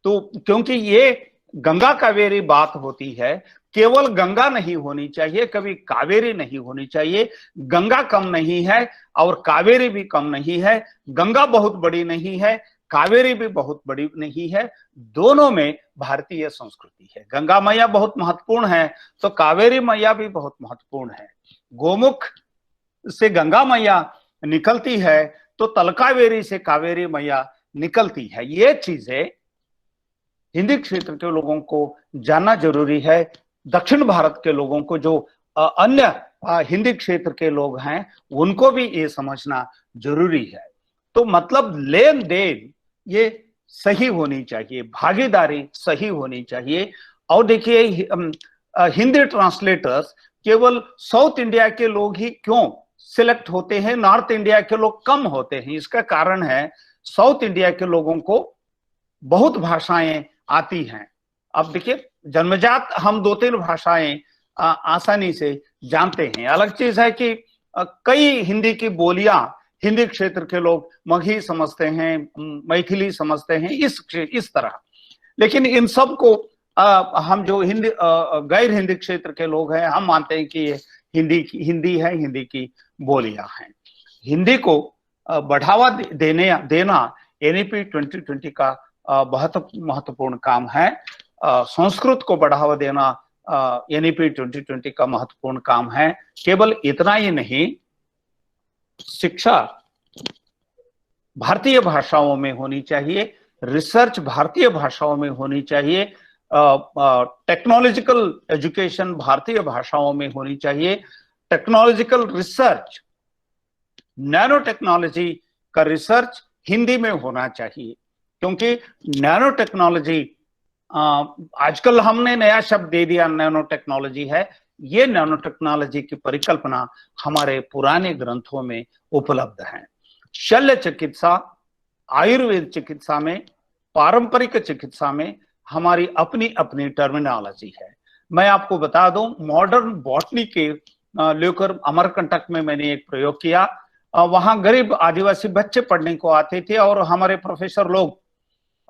तो क्योंकि ये गंगा कावेरी बात होती है, केवल गंगा नहीं होनी चाहिए, कभी कावेरी नहीं होनी चाहिए। गंगा कम नहीं है और कावेरी भी कम नहीं है, गंगा बहुत बड़ी नहीं है, कावेरी भी बहुत बड़ी नहीं है, दोनों में भारतीय संस्कृति है। गंगा मैया बहुत महत्वपूर्ण है तो कावेरी मैया भी बहुत महत्वपूर्ण है। गोमुख से गंगा मैया निकलती है तो तलकावेरी से कावेरी मैया निकलती है। ये चीजें हिंदी क्षेत्र के लोगों को जानना जरूरी है। दक्षिण भारत के लोगों को, जो अन्य हिंदी क्षेत्र के लोग हैं, उनको भी ये समझना जरूरी है। तो मतलब लेन देन ये सही होनी चाहिए, भागीदारी सही होनी चाहिए। और देखिए हिंदी ट्रांसलेटर्स केवल साउथ इंडिया के लोग ही क्यों सिलेक्ट होते हैं, नॉर्थ इंडिया के लोग कम होते हैं? इसका कारण है साउथ इंडिया के लोगों को बहुत भाषाएं आती हैं। अब देखिए जन्मजात हम 2-3 भाषाएं आसानी से जानते हैं। अलग चीज है कि कई हिंदी की बोलियां हिंदी क्षेत्र के लोग मगही समझते हैं, मैथिली समझते हैं, इस तरह। लेकिन इन सब को हम जो गैर हिंदी क्षेत्र के लोग हैं, हम मानते हैं कि ये हिंदी है, हिंदी की बोलियां हैं। हिंदी को बढ़ावा देना एनईपी 2020 का बहुत महत्वपूर्ण काम है। संस्कृत को बढ़ावा देना एनईपी 2020 का महत्वपूर्ण काम है। केवल इतना ही नहीं, शिक्षा भारतीय भाषाओं में होनी चाहिए, रिसर्च भारतीय भाषाओं में होनी चाहिए, टेक्नोलॉजिकल एजुकेशन भारतीय भाषाओं में होनी चाहिए, टेक्नोलॉजिकल रिसर्च, नैनो टेक्नोलॉजी का रिसर्च हिंदी में होना चाहिए, क्योंकि नैनो टेक्नोलॉजी आजकल हमने नया शब्द दे दिया, नैनो टेक्नोलॉजी है। ये नैनो टेक्नोलॉजी की परिकल्पना हमारे पुराने ग्रंथों में उपलब्ध है। शल्य चिकित्सा, आयुर्वेद चिकित्सा में, पारंपरिक चिकित्सा में हमारी अपनी अपनी टर्मिनोलॉजी है। मैं आपको बता दूं, मॉडर्न बॉटनी के लेकर अमरकंटक में मैंने एक प्रयोग किया। वहां गरीब आदिवासी बच्चे पढ़ने को आते थे और हमारे प्रोफेसर लोग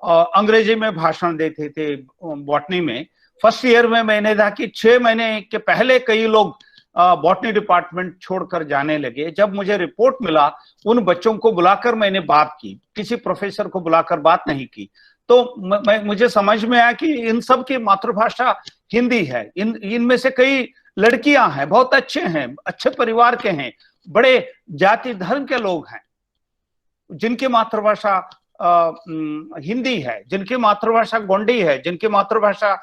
अंग्रेजी में भाषण देते थे बॉटनी में। फर्स्ट ईयर में मैंने देखा कि 6 महीने के पहले कई लोग बॉटनी डिपार्टमेंट छोड़कर जाने लगे। जब मुझे रिपोर्ट मिला, उन बच्चों को बुलाकर मैंने बात की, किसी प्रोफेसर को बुलाकर बात नहीं की। तो मुझे समझ में आया कि इन सब की मातृभाषा हिंदी है। इनमें से कई लड़कियां हैं, बहुत अच्छे हैं, अच्छे परिवार के हैं, बड़े जाति धर्म के लोग हैं, जिनकी मातृभाषा हिंदी है, जिनकी मातृभाषा गोंडी है, जिनकी मातृभाषा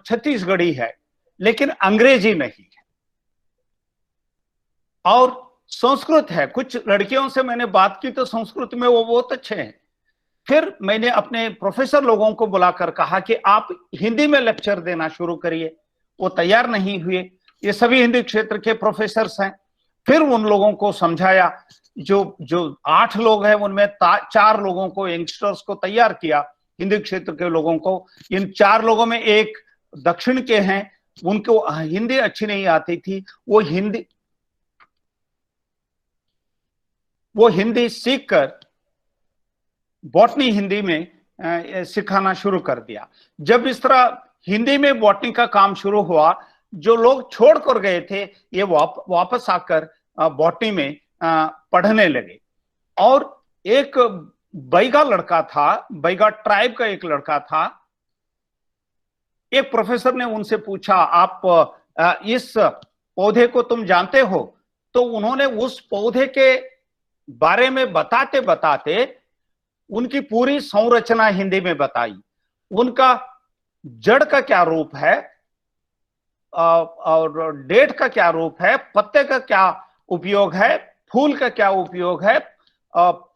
छत्तीसगढ़ी है, लेकिन अंग्रेजी नहीं है। और संस्कृत है। कुछ लड़कियों से मैंने बात की तो संस्कृत में वो बहुत अच्छे हैं। फिर मैंने अपने प्रोफेसर लोगों को बुलाकर कहा कि आप हिंदी में लेक्चर देना शुरू करिए। वो तैयार नहीं हुए। ये सभी हिंदी क्षेत्र के प्रोफेसर्स हैं। फिर उन लोगों को समझाया, जो 8 लोग हैं उनमें 4 लोगों को, यंगस्टर्स को तैयार किया, हिंदी क्षेत्र के लोगों को। इन 4 लोगों में एक दक्षिण के हैं, उनको हिंदी अच्छी नहीं आती थी। वो हिंदी सीखकर बॉटनी हिंदी में सिखाना शुरू कर दिया। जब इस तरह हिंदी में बॉटनी का काम शुरू हुआ, जो लोग छोड़कर गए थे ये वापस आकर बॉटनी में पढ़ने लगे। और एक बैगा लड़का था, बैगा ट्राइब का एक लड़का था। एक प्रोफेसर ने उनसे पूछा, आप इस पौधे को तुम जानते हो? तो उन्होंने उस पौधे के बारे में बताते बताते उनकी पूरी संरचना हिंदी में बताई। उनका जड़ का क्या रूप है और डेट का क्या रूप है, पत्ते का क्या उपयोग है, फूल का क्या उपयोग है,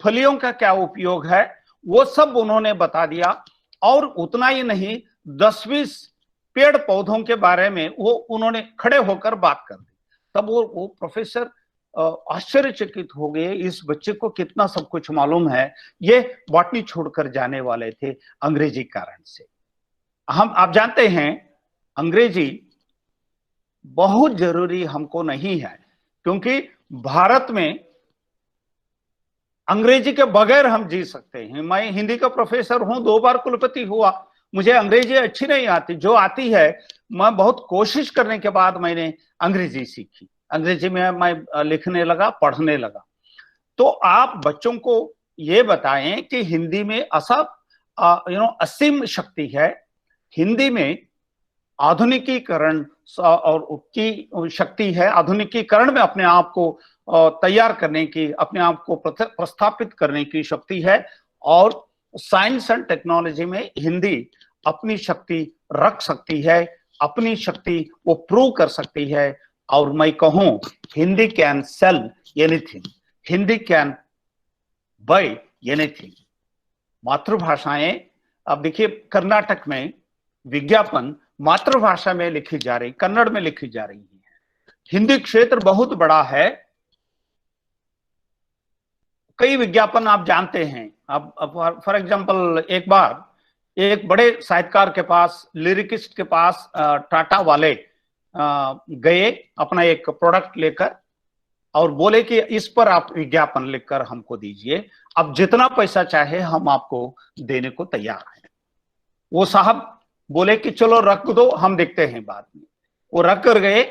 फलियों का क्या उपयोग है, वो सब उन्होंने बता दिया। और उतना ही नहीं, 10-20 पेड़ पौधों के बारे में वो उन्होंने खड़े होकर बात कर दी। तब वो प्रोफेसर आश्चर्यचकित हो गए, इस बच्चे को कितना सब कुछ मालूम है। ये बॉटनी छोड़कर जाने वाले थे अंग्रेजी कारण से। आप जानते हैं अंग्रेजी बहुत जरूरी हमको नहीं है, क्योंकि भारत में अंग्रेजी के बगैर हम जी सकते हैं। मैं हिंदी का प्रोफेसर हूं, 2 बार कुलपति हुआ, मुझे अंग्रेजी अच्छी नहीं आती। जो आती है मैं बहुत कोशिश करने के बाद मैंने अंग्रेजी सीखी। अंग्रेजी में मैं लिखने लगा, पढ़ने लगा। तो आप बच्चों को ये बताएं कि हिंदी में असीम शक्ति है। हिंदी में आधुनिकीकरण और की शक्ति है। आधुनिकीकरण में अपने आप को तैयार करने की, अपने आप को प्रस्थापित करने की शक्ति है। और साइंस एंड टेक्नोलॉजी में हिंदी अपनी शक्ति रख सकती है, अपनी शक्ति वो प्रूव कर सकती है। और मैं कहूं, Hindi can sell anything, Hindi can buy anything. मातृभाषाएं, अब देखिए कर्नाटक में विज्ञापन मातृभाषा में लिखी जा रही, कन्नड़ में लिखी जा रही है। हिंदी क्षेत्र बहुत बड़ा है। कई विज्ञापन आप जानते हैं। अब फॉर एग्जांपल, एक बार एक बड़े साहित्यकार के पास, लिरिकिस्ट के पास टाटा वाले गए अपना एक प्रोडक्ट लेकर और बोले कि इस पर आप विज्ञापन लिखकर हमको दीजिए, अब जितना पैसा चाहे हम आपको देने को तैयार हैं। वो साहब बोले कि चलो रख दो, हम देखते हैं बाद में। वो रख कर गए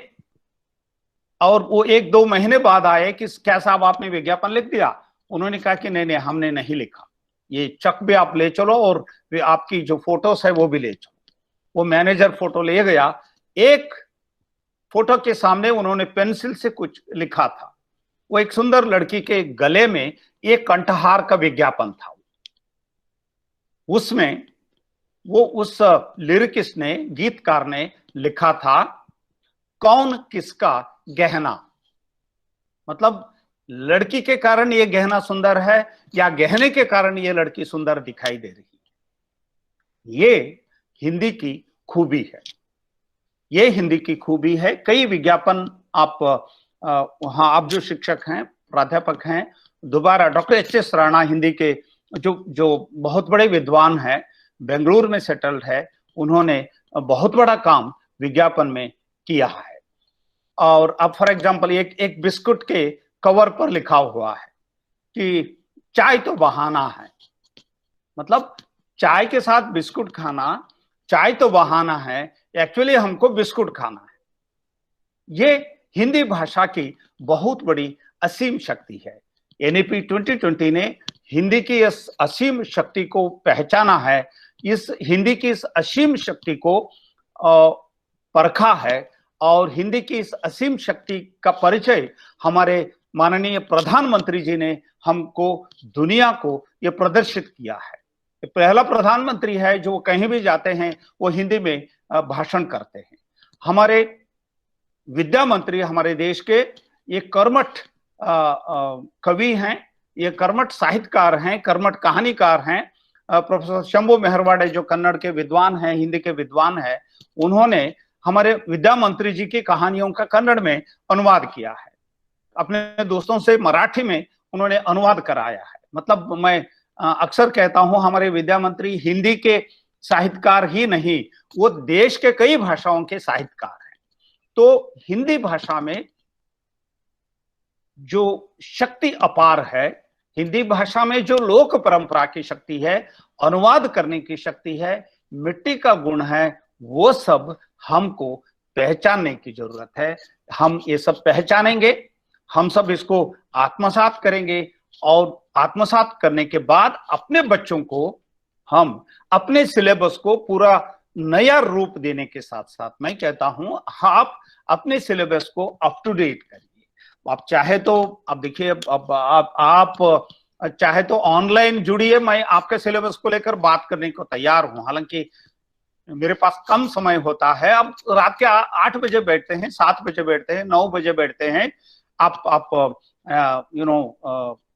और वो 1-2 महीने बाद आए कि क्या साहब आपने विज्ञापन लिख दिया? उन्होंने कहा कि नहीं, हमने नहीं लिखा, ये चक भी आप ले चलो और आपकी जो फोटोस है वो भी ले चलो। वो मैनेजर फोटो ले गया। एक फोटो के सामने उन्होंने पेंसिल से कुछ लिखा था। वो एक सुंदर लड़की के गले में एक कंठहार का विज्ञापन था। उसमें वो उस लिरिकिस्ट ने, गीतकार ने लिखा था, कौन किसका गहना। मतलब लड़की के कारण ये गहना सुंदर है या गहने के कारण ये लड़की सुंदर दिखाई दे रही है। ये हिंदी की खूबी है, ये हिंदी की खूबी है। कई विज्ञापन आप वहाँ आप जो शिक्षक हैं, प्राध्यापक हैं, दोबारा डॉक्टर एच.एस. राणा हिंदी के जो बहुत बड़े विद्वान हैं, बेंगलुरु में सेटल्ड है, उन्होंने बहुत बड़ा काम विज्ञापन में किया है। और अब फॉर एग्जांपल एक बिस्कुट के कवर पर लिखा हुआ है कि चाय तो बहाना है, मतलब चाय के साथ बिस्कुट खाना, चाय तो बहाना है, एक्चुअली हमको बिस्कुट खाना है। ये हिंदी भाषा की बहुत बड़ी असीम शक्ति है। एनईपी 2020 ने हिंदी की इस असीम शक्ति को पहचाना है, इस हिंदी की इस असीम शक्ति को परखा है, और हिंदी की इस असीम शक्ति का परिचय हमारे माननीय प्रधानमंत्री जी ने हमको, दुनिया को ये प्रदर्शित किया है। पहला प्रधानमंत्री है जो कहीं भी जाते हैं वो हिंदी में भाषण करते हैं। हमारे विद्या मंत्री हमारे देश के ये कर्मठ कवि हैं, ये कर्मठ साहित्यकार हैं, कर्मठ कहानीकार हैं। प्रोफेसर शंभू मेहरवाड़े जो कन्नड़ के विद्वान हैं, हिंदी के विद्वान हैं, उन्होंने हमारे विद्या मंत्री जी की कहानियों का कन्नड़ में अनुवाद किया है। अपने दोस्तों से मराठी में उन्होंने अनुवाद कराया है। मतलब मैं अक्सर कहता हूं हमारे विद्या मंत्री हिंदी के साहित्यकार ही नहीं, वो देश के कई भाषाओं के साहित्यकार हैं। तो हिंदी भाषा में जो शक्ति अपार है, हिंदी भाषा में जो लोक परंपरा की शक्ति है, अनुवाद करने की शक्ति है, मिट्टी का गुण है, वो सब हमको पहचानने की जरूरत है। हम ये सब पहचानेंगे, हम सब इसको आत्मसात करेंगे, और आत्मसात करने के बाद अपने बच्चों को हम अपने सिलेबस को पूरा नया रूप देने के साथ साथ मैं कहता हूं आप अपने सिलेबस को अप टू डेट करिए। आप चाहे तो अब देखिए, अब आप चाहे तो ऑनलाइन जुड़िए, मैं आपके सिलेबस को लेकर बात करने को तैयार हूं। हालांकि मेरे पास कम समय होता है, अब रात के 8 बजे बैठते हैं, 7 बजे बैठते हैं, 9 बजे बैठते हैं। आप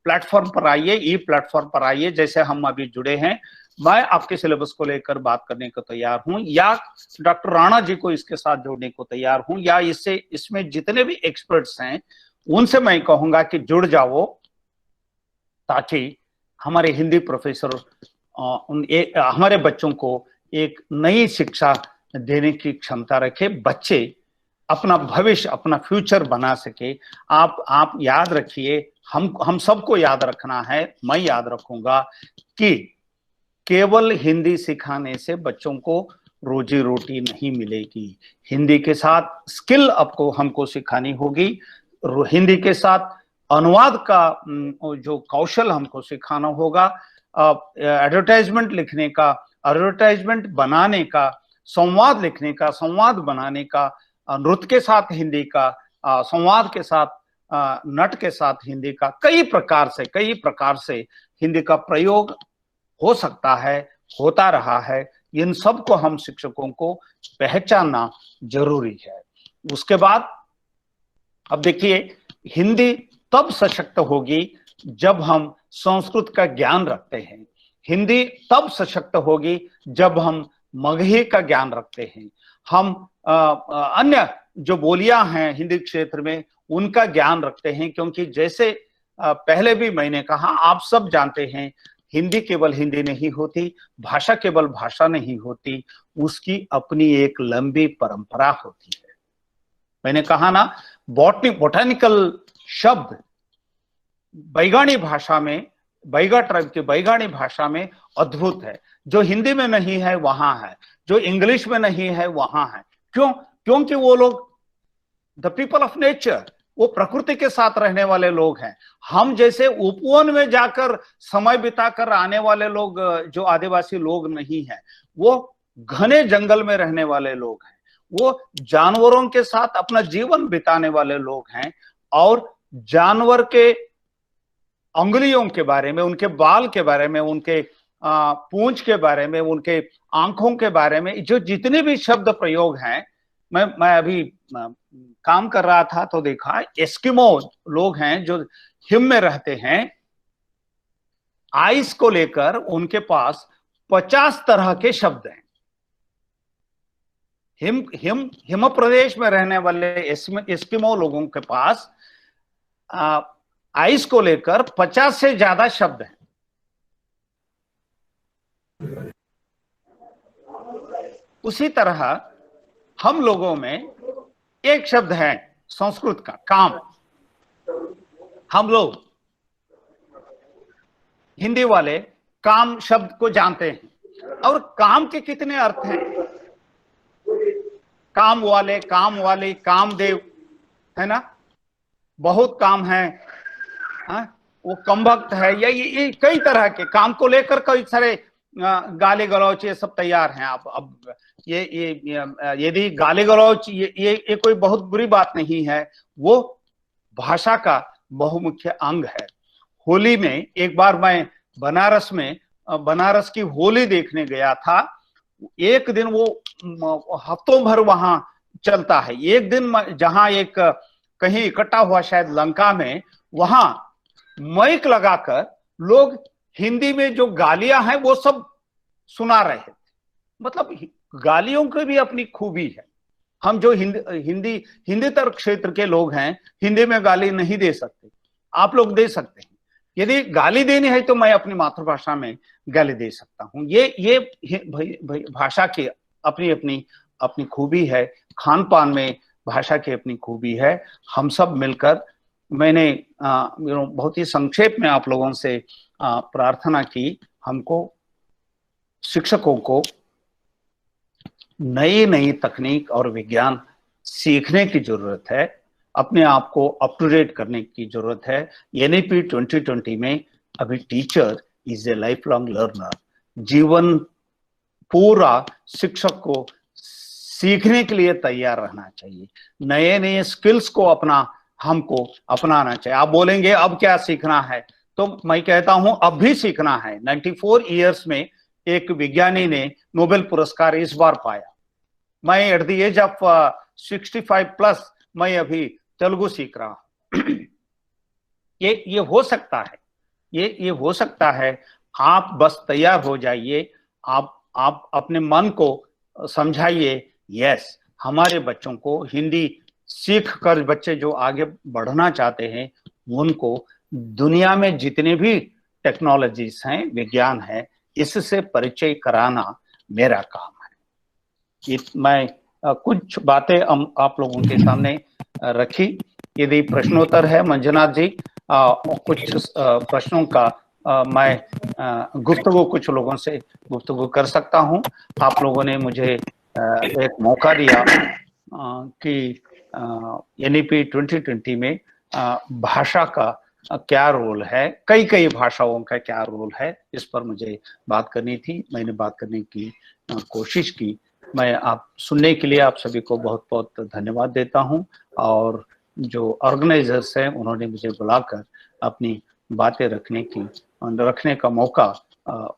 प्लेटफॉर्म पर आइए, ई प्लेटफॉर्म पर आइए, जैसे हम अभी जुड़े हैं। मैं आपके सिलेबस को लेकर बात करने को तैयार हूं, या डॉक्टर राणा जी को इसके साथ जोड़ने को तैयार हूं, या इसमें जितने भी एक्सपर्ट्स हैं उनसे मैं कहूंगा कि जुड़ जाओ, ताकि हमारे हिंदी प्रोफेसर हमारे बच्चों को एक नई शिक्षा देने की क्षमता रखे, बच्चे अपना भविष्य, अपना फ्यूचर बना सके। आप याद रखिए, हम सबको याद रखना है, मैं याद रखूंगा कि केवल हिंदी सिखाने से बच्चों को रोजी रोटी नहीं मिलेगी। हिंदी के साथ स्किल हमको सिखानी होगी, हिंदी के साथ अनुवाद का जो कौशल हमको सिखाना होगा, एडवर्टाइजमेंट लिखने का, एडवर्टाइजमेंट बनाने का, संवाद लिखने का, संवाद बनाने का, नृत्य के साथ हिंदी का, संवाद के साथ, नट के साथ हिंदी का, कई प्रकार से हिंदी का प्रयोग हो सकता है, होता रहा है। इन सब को हम शिक्षकों को पहचानना जरूरी है। उसके बाद अब देखिए, हिंदी तब सशक्त होगी जब हम संस्कृत का ज्ञान रखते हैं। हिंदी तब सशक्त होगी जब हम मगही का ज्ञान रखते हैं, हम अन्य जो बोलियां हैं हिंदी क्षेत्र में उनका ज्ञान रखते हैं। क्योंकि जैसे पहले भी मैंने कहा, आप सब जानते हैं, हिंदी केवल हिंदी नहीं होती, भाषा केवल भाषा नहीं होती, उसकी अपनी एक लंबी परंपरा होती है। मैंने कहा ना, बोटानिकल शब्द बैगानी भाषा में, बैगा ट्राइब की बैगानी भाषा में अद्भुत है। जो हिंदी में नहीं है वहां है, जो इंग्लिश में नहीं है वहां है। क्यों? क्योंकि वो लोग द पीपल ऑफ नेचर, वो प्रकृति के साथ रहने वाले लोग हैं। हम जैसे उपवन में जाकर समय बिताकर आने वाले लोग, जो आदिवासी लोग नहीं हैं, वो घने जंगल में रहने वाले लोग हैं, वो जानवरों के साथ अपना जीवन बिताने वाले लोग हैं। और जानवर के अंगुलियों के बारे में, उनके बाल के बारे में, उनके पूंछ के बारे में, उनके आंखों के बारे में, जो जितने भी शब्द प्रयोग हैं, मैं अभी काम कर रहा था तो देखा, एस्किमो लोग हैं जो हिम में रहते हैं, आइस को लेकर उनके पास 50 तरह के शब्द हैं। हिम प्रदेश में रहने वाले एस्किमो लोगों के पास आइस को लेकर 50 से ज्यादा शब्द हैं। उसी तरह हम लोगों में एक शब्द है संस्कृत का, काम। हम लोग हिंदी वाले काम शब्द को जानते हैं, और काम के कितने अर्थ हैं? काम वाले, काम वाली, कामदेव, है ना, बहुत काम है, वो कमभक्त है, ये कई तरह के काम को लेकर कई सारे गाली गलौच ये सब तैयार हैं। आप अब ये यदि गाली गलौच ये कोई बहुत बुरी बात नहीं है, वो भाषा का बहुमुख्य अंग है। होली में एक बार मैं बनारस की होली देखने गया था। एक दिन वो हफ्तों भर वहां चलता है। एक दिन जहां एक कहीं इकट्ठा हुआ शायद लंका में, वहां माइक लगाकर लोग हिंदी में जो गालियां हैं वो सब सुना रहे थे। मतलब गालियों की भी अपनी खूबी है। हम जो हिंदीतर क्षेत्र के लोग हैं, हिंदी में गाली नहीं दे सकते, आप लोग दे सकते हैं। यदि गाली देनी है तो मैं अपनी मातृभाषा में गाली दे सकता हूं। ये भाषा की अपनी खूबी है। खान पान में भाषा की अपनी खूबी है। हम सब मिलकर, मैंने बहुत ही संक्षेप में आप लोगों से प्रार्थना की, हमको शिक्षकों को नई नई तकनीक और विज्ञान सीखने की जरूरत है, अपने आप को अप टू डेट करने की जरूरत है। एनईपी 2020 में अभी teacher is a life long learner. जीवन पूरा शिक्षक को सीखने के लिए तैयार रहना चाहिए। नए नए स्किल्स को हमको अपनाना चाहिए। आप बोलेंगे अब क्या सीखना है, तो मैं कहता हूं अब भी सीखना है। 94 ईयर्स में एक विज्ञानी ने नोबेल पुरस्कार इस बार पाया। मैं at the age of 65 plus मैं अभी तेलुगु सीख रहा हूं। ये हो सकता है, ये हो सकता है। आप बस तैयार हो जाइए। आप अपने मन को समझाइए, यस, हमारे बच्चों को हिंदी सीख कर, बच्चे जो आगे बढ़ना चाहते हैं, उनको दुनिया में जितने भी टेक्नोलॉजीज हैं, विज्ञान है, इससे परिचय कराना मेरा काम है। मैं कुछ बातें आप लोगों के सामने रखी। यदि प्रश्नोत्तर है मंजुनाथ जी, कुछ प्रश्नों का मैं गुफ्तगू कुछ लोगों से गुफ्तगू कर सकता हूं। आप लोगों ने मुझे एक मौका दिया कि एनईपी 2020 में भाषा का क्या रोल है, कई भाषाओं का क्या रोल है, इस पर मुझे बात करनी थी। मैंने बात करने की कोशिश की। मैं आप सुनने के लिए आप सभी को बहुत बहुत धन्यवाद देता हूं। और जो ऑर्गेनाइजर्स हैं, उन्होंने मुझे बुलाकर अपनी बातें रखने का मौका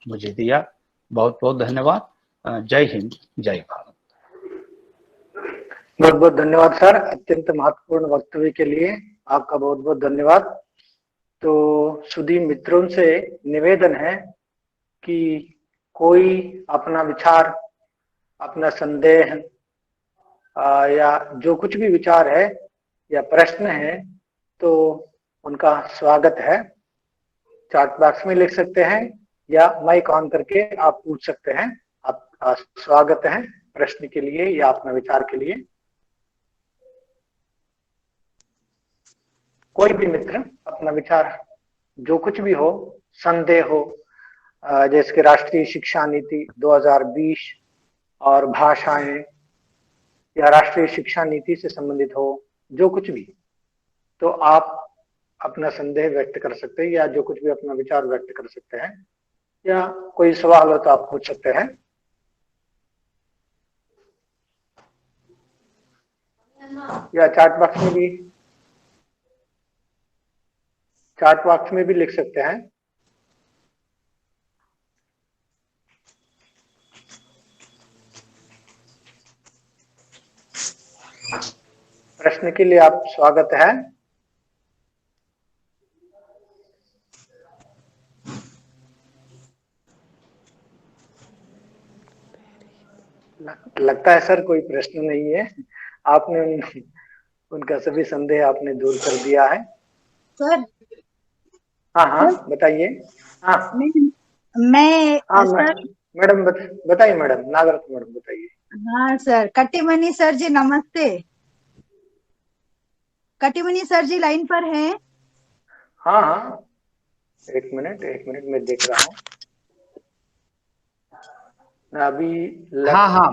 मुझे दिया। बहुत बहुत धन्यवाद। जय हिंद, जय भारत। बहुत बहुत धन्यवाद सर, अत्यंत महत्वपूर्ण वक्तव्य के लिए आपका बहुत बहुत धन्यवाद। तो सुधी मित्रों से निवेदन है कि कोई अपना विचार, अपना संदेह या जो कुछ भी विचार है या प्रश्न है, तो उनका स्वागत है। चैट बॉक्स में लिख सकते हैं या माइक ऑन करके आप पूछ सकते हैं। आपका स्वागत है प्रश्न के लिए या अपना विचार के लिए। कोई भी मित्र अपना विचार, जो कुछ भी हो, संदेह हो, जैसे कि राष्ट्रीय शिक्षा नीति 2020 और भाषाएं, या राष्ट्रीय शिक्षा नीति से संबंधित हो, जो कुछ भी, तो आप अपना संदेह व्यक्त कर सकते हैं या जो कुछ भी अपना विचार व्यक्त कर सकते हैं, या कोई सवाल हो तो आप पूछ सकते हैं। या चैट बॉक्स में भी लिख सकते हैं। प्रश्न के लिए आप स्वागत है। लगता है सर कोई प्रश्न नहीं है, आपने उनका सभी संदेह आपने दूर कर दिया है। सर हाँ हाँ बताइए। हाँ मैं हाँ सर मैडम बताइए मैडम, नागरत्न मैडम बताइए। हाँ सर, कट्टीमनी सर जी नमस्ते। कट्टीमनी सर जी लाइन पर हैं? हाँ हाँ एक मिनट मैं देख रहा हूँ अभी। हाँ हाँ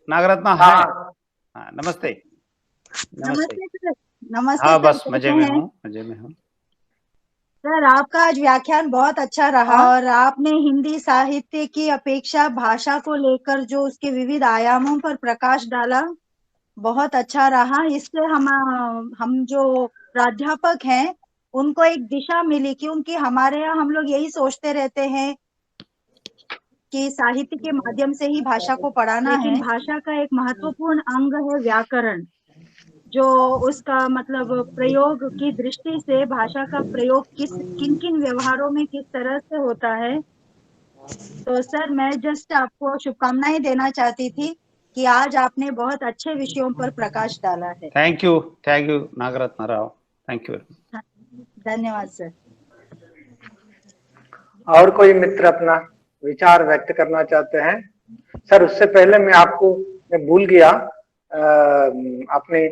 नागरत्ना है। हाँ हाँ नमस्ते। नमस्ते सर। नमस्ते हाँ सर, बस कैसे मजे में हैं? हूँ, मजे में हूँ। सर आपका आज व्याख्यान बहुत अच्छा रहा और आपने हिंदी साहित्य की अपेक्षा भाषा को लेकर जो उसके विविध आयामों पर प्रकाश डाला, बहुत अच्छा रहा। इससे हम जो प्राध्यापक हैं उनको एक दिशा मिली, क्योंकि हमारे यहाँ हम लोग यही सोचते रहते हैं कि साहित्य के माध्यम से ही भाषा को पढ़ाना है, लेकिन भाषा का एक महत्वपूर्ण अंग है व्याकरण, जो उसका मतलब प्रयोग की दृष्टि से भाषा का प्रयोग किन किन व्यवहारों में किस तरह से होता है। तो सर मैं जस्ट आपको शुभकामनाएं देना चाहती थी कि आज आपने बहुत अच्छे विषयों पर प्रकाश डाला है। Thank you Nagarathna Rao, thank you. धन्यवाद सर। और कोई मित्र अपना विचार व्यक्त करना चाहते हैं? सर उससे पहले मैं भूल गया, अपने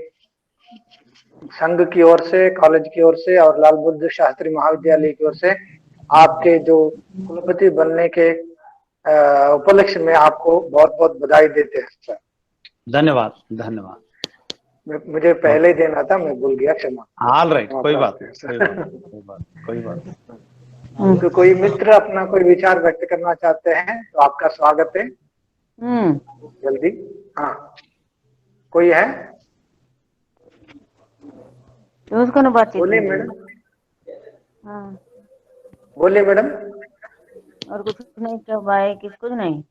संघ की ओर से, कॉलेज की ओर से और लाल बहादुर शास्त्री महाविद्यालय की ओर से आपके जो कुलपति बनने के उपलक्ष्य में आपको बहुत बहुत बधाई देते हैं सर। धन्यवाद। मुझे पहले ही देना था, मैं भूल गया, क्षमा। ऑल राइट, कोई बात नहीं। तो कोई मित्र अपना कोई विचार व्यक्त करना चाहते हैं तो आपका स्वागत है। जल्दी। हाँ कोई है? उसको बातचीत बोलिए मैडम। हाँ बोलिए मैडम। और कुछ नहीं, क्या भाई कुछ नहीं।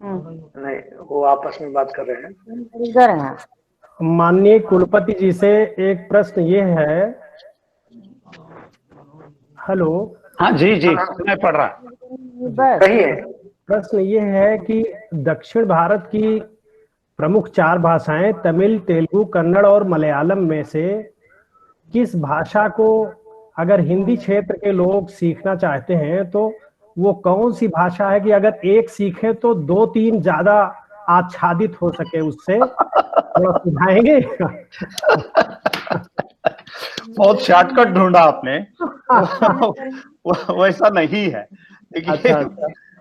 नहीं, वो आपस में बात कर रहे हैं। इधर है। माननीय कुलपति जी से एक प्रश्न ये है। हेलो। हाँ जी सुनाई पड़ रहा है। कहिए। प्रश्न ये है कि दक्षिण भारत की प्रमुख 4 भाषाएं तमिल, तेलुगु, कन्नड़ और मलयालम में से किस भाषा को अगर हिंदी क्षेत्र के लोग सीखना चाहते हैं तो वो कौन सी भाषा है कि अगर एक सीखे तो 2-3 ज्यादा आच्छादित हो सके उससे, थोड़ा सुझाएंगे? बहुत शॉर्टकट ढूंढा आपने। वैसा नहीं है। देखिए अच्छा।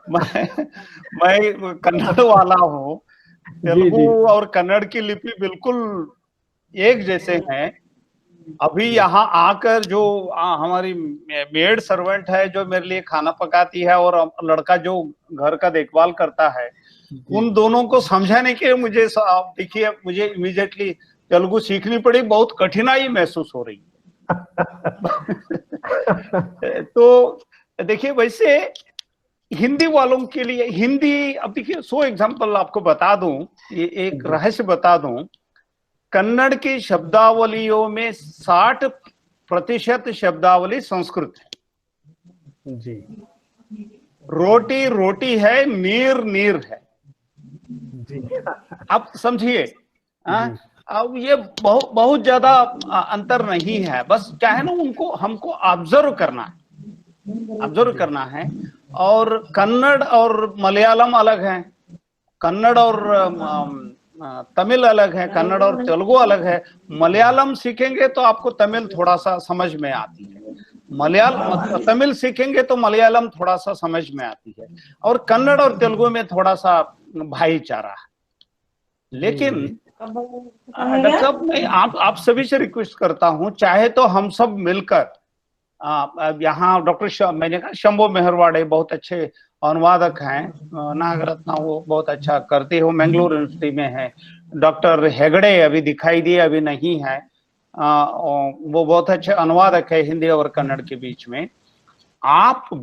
मैं कन्नड़ वाला हूँ। तेलुगु और कन्नड़ की लिपि बिल्कुल एक जैसे हैं। अभी यहाँ आकर जो हमारी मेड सर्वेंट है जो मेरे लिए खाना पकाती है और लड़का जो घर का देखभाल करता है, उन दोनों को समझाने के मुझे देखिए मुझे इमीडिएटली तेलुगु सीखनी पड़ी, बहुत कठिनाई महसूस हो रही है। तो देखिए वैसे हिंदी वालों के लिए हिंदी, अब देखिए 100 एग्जाम्पल आपको बता दूं, ये एक रहस्य बता दूं। कन्नड़ की शब्दावलियों में 60% शब्दावली संस्कृत है जी। रोटी रोटी है, नीर नीर है जी। आप समझिए। अब ये बहुत ज्यादा अंतर नहीं है, बस क्या है ना, उनको हमको ऑब्जर्व करना है। और कन्नड़ और मलयालम अलग है, कन्नड़ और तमिल अलग है, कन्नड़ और तेलुगु अलग है। मलयालम सीखेंगे तो आपको तमिल थोड़ा सा समझ में आती है, तमिल सीखेंगे तो मलयालम थोड़ा सा समझ में आती है, और कन्नड़ और तेलुगु में थोड़ा सा भाईचारा है। लेकिन डॉक्टर साहब मैं आप सभी से रिक्वेस्ट करता हूं, चाहे तो हम सब मिलकर यहाँ डॉक्टर मैंने कहा शंभो मेहरवाड़े बहुत अच्छे अनुवादक हैं, नागरत्ना वो बहुत अच्छा करते हो, मैंगलोर यूनिवर्सिटी में है। डॉक्टर हेगड़े अभी दिखाई दिए, अभी नहीं है, वो बहुत अच्छे अनुवादक है हिंदी और कन्नड़ के बीच में। आपको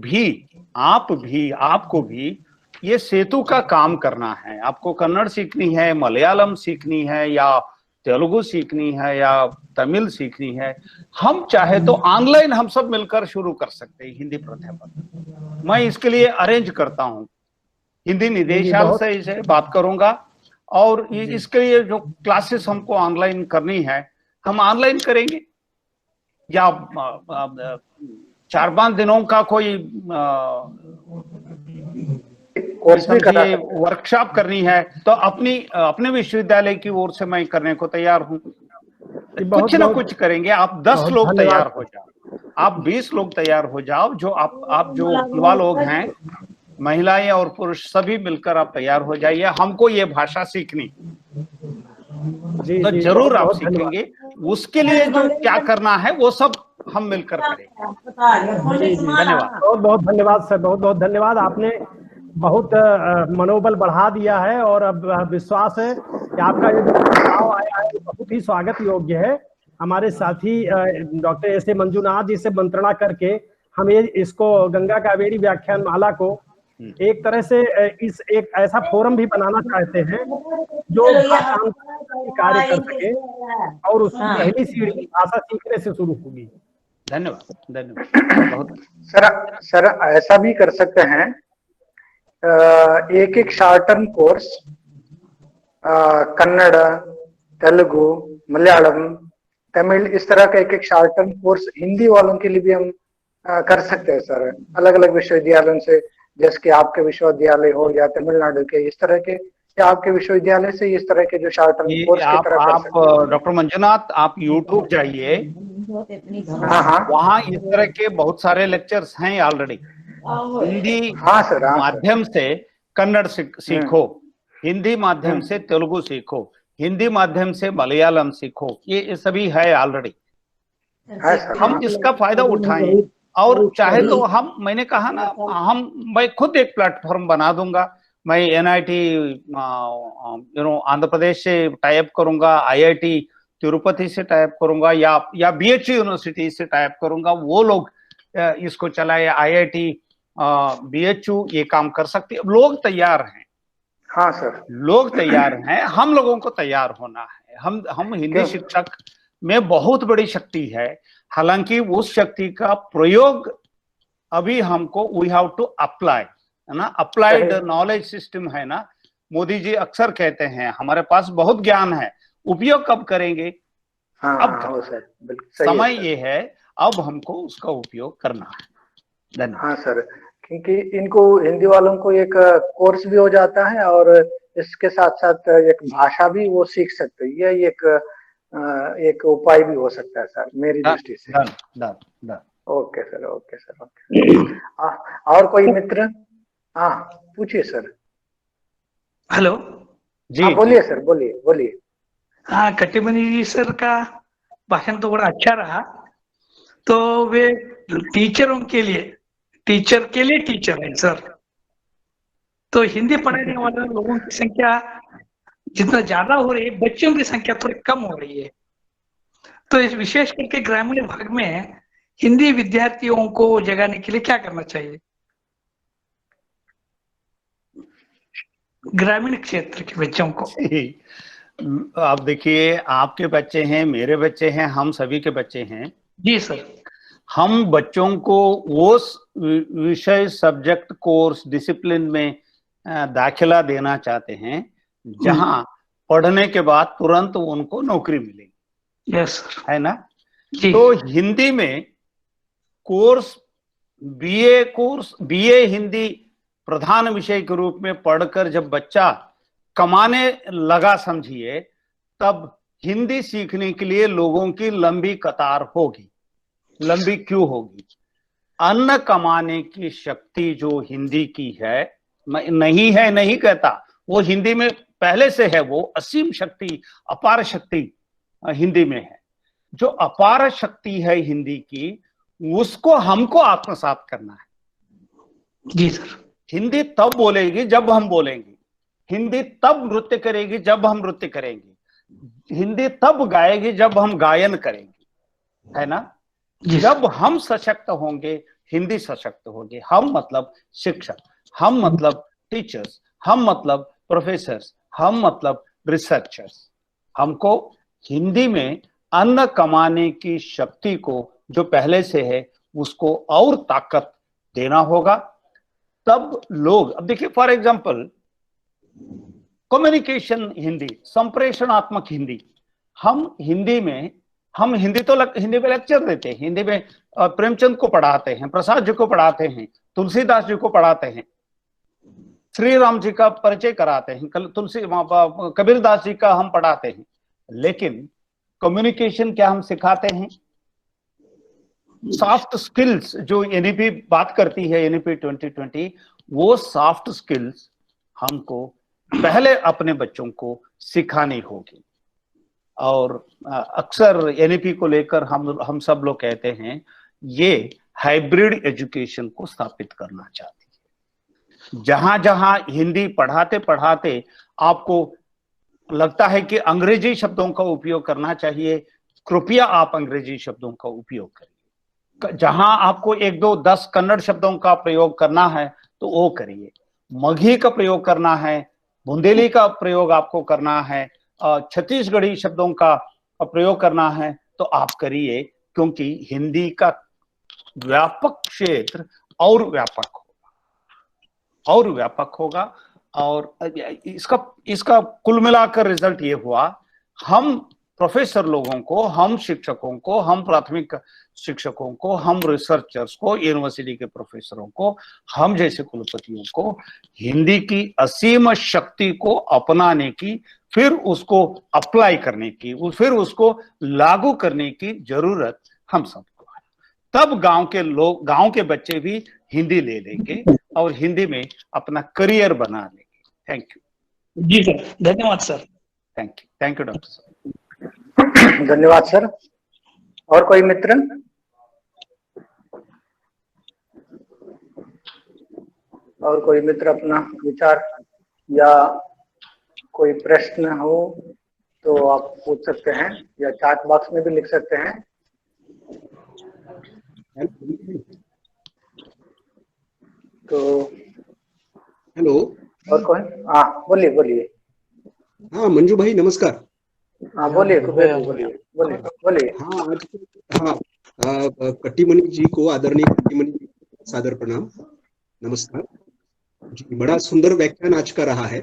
भी ये सेतु का काम करना है। आपको कन्नड़ सीखनी है, मलयालम सीखनी है, या तेलुगु सीखनी है, या तमिल सीखनी है, हम चाहे तो ऑनलाइन हम सब मिलकर शुरू कर सकते हैं हिंदी प्राध्यापक। मैं इसके लिए अरेंज करता हूं हिंदी जी निदेशालय से बात करूंगा। और इसके लिए जो क्लासेस हमको ऑनलाइन करनी है, हम ऑनलाइन करेंगे, या 4-5 दिनों का कोई कोर्स भी करा समझिए सकते हैं। वर्कशॉप करनी है, तो अपने विश्वविद्यालय की ओर से मैं करने को तैयार हूँ। कुछ ना कुछ करेंगे। आप 10 लोग तैयार हो जाओ, आप 20 लोग तैयार हो जाओ, जो आप जो युवा लोग हैं, महिलाएं और पुरुष सभी मिलकर आप तैयार हो जाइए। हमको ये भाषा सीखनी, तो जरूर आप सीखेंगे। उसके लिए जो क्या करना है वो सब हम मिलकर करेंगे। धन्यवाद। बहुत बहुत धन्यवाद सर, बहुत बहुत धन्यवाद। आपने बहुत मनोबल बढ़ा दिया है, और अब विश्वास है कि आपका ये जो प्रस्ताव आया है बहुत ही स्वागत योग्य है। हमारे साथी डॉक्टर एस ए मंजूनाथ जी से मंत्रणा करके हम ये इसको गंगा कावेरी व्याख्यान माला को एक तरह से इस एक ऐसा फोरम भी बनाना चाहते हैं जो कार्य कर सके, और उसकी पहली सीढ़ी भाषा सीखने से शुरू होगी। धन्यवाद, धन्यवाद। सर ऐसा भी कर सकते हैं, एक short term course Kannada, Telugu, Malayalam, Tamil, इस तरह का एक शॉर्ट टर्म कोर्स हिंदी वालों के लिए भी हम कर सकते हैं सर, अलग अलग विश्वविद्यालयों से, जैसे कि आपके विश्वविद्यालय हो या तमिलनाडु के, इस तरह के, या आपके विश्वविद्यालय से इस तरह के जो शॉर्ट टर्म कोर्स की तरह कर सकते हैं। डॉक्टर मंजुनाथ, आप यूट्यूब जाइए, वहाँ इस तरह के बहुत सारे लेक्चर्स हैं ऑलरेडी। हिंदी माध्यम से कन्नड़ सीखो, हिंदी माध्यम से तेलुगु सीखो, हिंदी माध्यम से मलयालम सीखो, ये सभी है ऑलरेडी। हम इसका फायदा उठाएं, और चाहे तो मैंने कहा ना, मैं खुद एक प्लेटफॉर्म बना दूंगा। मैं NIT आंध्र प्रदेश से टाइप करूंगा, IIT तिरुपति से टाइप करूंगा, या BHU यूनिवर्सिटी से टाइप करूंगा, वो लोग इसको चलाए। IIT BHU ये काम कर सकते, लोग तैयार हैं। हाँ सर, लोग तैयार हैं, हम लोगों को तैयार होना है। हम हिंदी शिक्षक में बहुत बड़ी शक्ति है, हालांकि उस शक्ति का प्रयोग अभी हमको वी हैव टू अप्लाई, है ना। अप्लाइड नॉलेज सिस्टम है ना, मोदी जी अक्सर कहते हैं हमारे पास बहुत ज्ञान है, उपयोग कब करेंगे? अब समय ये है, अब हमको उसका उपयोग करना है। धन्यवाद। हाँ सर, क्योंकि इनको हिंदी वालों को एक कोर्स भी हो जाता है, और इसके साथ साथ एक भाषा भी वो सीख सकते हैं। ये एक उपाय भी हो सकता है सर, मेरी दृष्टि से। Okay sir, okay sir, okay. और कोई मित्र? हाँ, पूछिए सर। हेलो जी, बोलिए सर, बोलिए। हाँ, कट्टीमनी जी सर का भाषण तो बड़ा अच्छा रहा। तो वे टीचर के लिए टीचर है सर। तो हिंदी पढ़ाने वाले लोगों की संख्या जितना ज्यादा हो रही है, बच्चों की संख्या थोड़ी कम हो रही है। तो इस विशेष करके ग्रामीण भाग में हिंदी विद्यार्थियों को जगाने के लिए क्या करना चाहिए? ग्रामीण क्षेत्र के बच्चों को। आप देखिए, आपके बच्चे हैं, मेरे बच्चे हैं, हम सभी के बच्चे हैं। जी सर। हम बच्चों को वो विषय, सब्जेक्ट, कोर्स, डिसिप्लिन में दाखिला देना चाहते हैं जहां पढ़ने के बाद तुरंत उनको नौकरी मिलेगी। यस सर, है ना। जी। तो हिंदी में कोर्स, BA हिंदी प्रधान विषय के रूप में पढ़कर जब बच्चा कमाने लगा, समझिए, तब हिंदी सीखने के लिए लोगों की लंबी कतार होगी। लंबी क्यों होगी? अन्न कमाने की शक्ति जो हिंदी की है, नहीं है नहीं कहता, वो हिंदी में पहले से है। वो असीम शक्ति, अपार शक्ति हिंदी में है। जो अपार शक्ति है हिंदी की, उसको हमको आत्मसात करना है। जी सर। हिंदी तब बोलेगी जब हम बोलेंगे, हिंदी तब नृत्य करेगी जब हम नृत्य करेंगे, हिंदी तब गाएगी जब हम गायन करेंगे, है ना। जब हम सशक्त होंगे, हिंदी सशक्त होगी। हम मतलब शिक्षक, हम मतलब टीचर्स, हम मतलब प्रोफेसर्स, हम मतलब रिसर्चर्स। हमको हिंदी में अन्न कमाने की शक्ति को जो पहले से है उसको और ताकत देना होगा। तब लोग, अब देखिए फॉर एग्जांपल कम्युनिकेशन हिंदी, संप्रेषणात्मक हिंदी, हम हिंदी में हिंदी में लेक्चर देते हैं, हिंदी में प्रेमचंद को पढ़ाते हैं, प्रसाद जी को पढ़ाते हैं, तुलसीदास जी को पढ़ाते हैं, श्री राम जी का परिचय कराते हैं, कबीरदास जी का हम पढ़ाते हैं, लेकिन कम्युनिकेशन क्या हम सिखाते हैं? सॉफ्ट स्किल्स जो एनईपी बात करती है, एनईपी 2020, वो सॉफ्ट स्किल्स हमको पहले अपने बच्चों को सिखानी होगी। और अक्सर एनईपी को लेकर हम सब लोग कहते हैं ये हाइब्रिड एजुकेशन को स्थापित करना चाहती है। जहां जहां हिंदी पढ़ाते पढ़ाते आपको लगता है कि अंग्रेजी शब्दों का उपयोग करना चाहिए, कृपया आप अंग्रेजी शब्दों का उपयोग करिए। जहां आपको 1, 2, 10 कन्नड़ शब्दों का प्रयोग करना है तो वो करिए। मगही का प्रयोग करना है, बुंदेली का प्रयोग आपको करना है, छत्तीसगढ़ी शब्दों का प्रयोग करना है तो आप करिए, क्योंकि हिंदी का व्यापक क्षेत्र और व्यापक होगा। और इसका कुल मिलाकर रिजल्ट ये हुआ, हम प्रोफेसर लोगों को, हम शिक्षकों को, हम प्राथमिक शिक्षकों को, हम रिसर्चर्स को, यूनिवर्सिटी के प्रोफेसरों को, हम जैसे कुलपतियों को हिंदी की असीम शक्ति को अपनाने की, फिर उसको अप्लाई करने की, फिर उसको लागू करने की जरूरत हम सबको है। तब गांव के बच्चे भी हिंदी ले लेंगे और हिंदी में अपना करियर बना लेंगे। Thank you. जी सर, धन्यवाद सर। थैंक यू डॉक्टर साहब। धन्यवाद सर। और कोई मित्र? और कोई मित्र अपना विचार या कोई प्रश्न हो तो आप पूछ सकते हैं या चैट बॉक्स में भी लिख सकते हैं। तो हेलो। और कौन? हाँ बोलिए। हाँ मंजू भाई नमस्कार। हाँ बोलिए। हाँ कट्टीमणि जी को, आदरणीय कट्टीमणि जी को सादर प्रणाम, नमस्कार जी। बड़ा सुंदर व्याख्यान आज का रहा है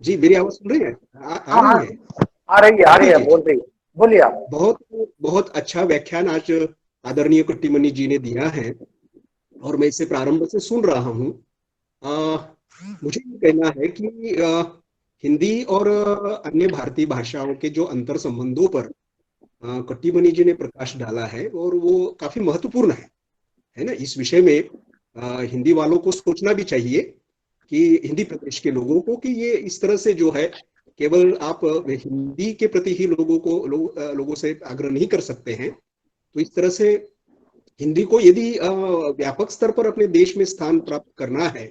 जी। मेरी आवाज सुन रही है? आ रही है। बोलिए आप। बहुत अच्छा व्याख्यान आज आदरणीय कट्टीमणि जी ने दिया है और मैं इसे प्रारंभ से सुन रहा हूँ। मुझे ये कहना है कि हिंदी और अन्य भारतीय भाषाओं के जो अंतर संबंधों पर कट्टीमणि जी ने प्रकाश डाला है और वो काफी महत्वपूर्ण है ना। इस विषय में हिंदी वालों को सोचना भी चाहिए कि हिंदी प्रदेश के लोगों को, कि ये इस तरह से जो है केवल आप हिंदी के प्रति ही लोगों से आग्रह नहीं कर सकते हैं। तो इस तरह से हिंदी को यदि व्यापक स्तर पर अपने देश में स्थान प्राप्त करना है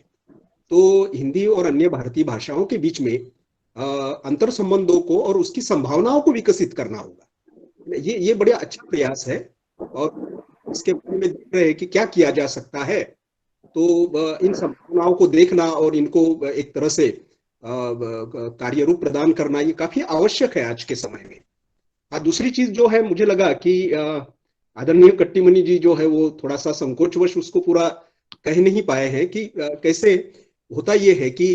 तो हिंदी और अन्य भारतीय भाषाओं के बीच में अंतर संबंधों को और उसकी संभावनाओं को विकसित करना होगा। ये बड़ा अच्छा प्रयास है और इसके बारे में देख रहे हैं कि क्या किया जा सकता है। तो इन संभावनाओं को देखना और इनको एक तरह से कार्य रूप प्रदान करना ये काफी आवश्यक है आज के समय में। दूसरी चीज जो है, मुझे लगा कि आदरणीय कट्टीमणि जी जो है वो थोड़ा सा संकोचवश उसको पूरा कह नहीं पाए हैं कि कैसे होता ये है कि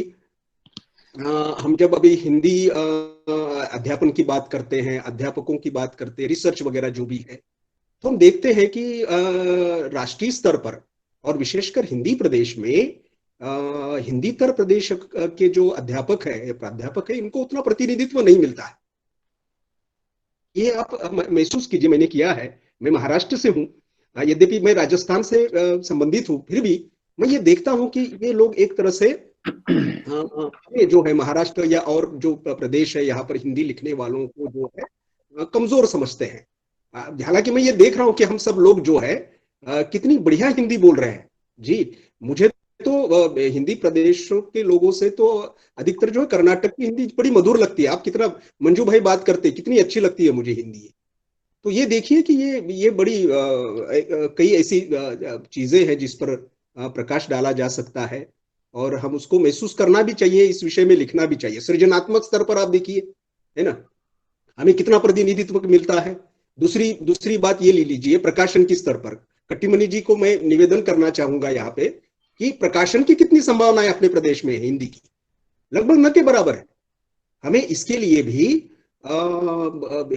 हम जब अभी हिंदी अध्यापन की बात करते हैं, अध्यापकों की बात करते हैं, रिसर्च वगैरह जो भी है, तो हम देखते हैं कि राष्ट्रीय स्तर पर और विशेषकर हिंदी प्रदेश में हिंदीतर प्रदेश के जो अध्यापक है, प्राध्यापक है, इनको उतना प्रतिनिधित्व नहीं मिलता है। ये आप महसूस कीजिए, मैंने किया है। मैं महाराष्ट्र से हूँ, यद्यपि मैं राजस्थान से संबंधित हूँ, फिर भी मैं ये देखता हूँ कि ये लोग एक तरह से जो है महाराष्ट्र या और जो प्रदेश है यहाँ पर हिंदी लिखने वालों को जो है कमजोर समझते हैं। हालांकि मैं ये देख रहा हूँ कि हम सब लोग जो है कितनी बढ़िया हिंदी बोल रहे हैं जी। मुझे तो हिंदी प्रदेशों के लोगों से तो अधिकतर जो है कर्नाटक की हिंदी बड़ी मधुर लगती है। आप कितना मंजू भाई बात करते हैं, कितनी अच्छी लगती है मुझे हिंदी। तो ये देखिए कि ये बड़ी कई ऐसी चीजें हैं जिस पर प्रकाश डाला जा सकता है और हम उसको महसूस करना भी चाहिए, इस विषय में लिखना भी चाहिए। सृजनात्मक स्तर पर आप देखिए, है ना, हमें कितना प्रतिनिधित्व मिलता है। दूसरी बात ये ले लीजिए, प्रकाशन की स्तर पर कट्टीमणि जी को मैं निवेदन करना चाहूंगा यहाँ पे कि प्रकाशन की कितनी संभावनाएं अपने प्रदेश में है हिंदी की, लगभग न के बराबर है। हमें इसके लिए भी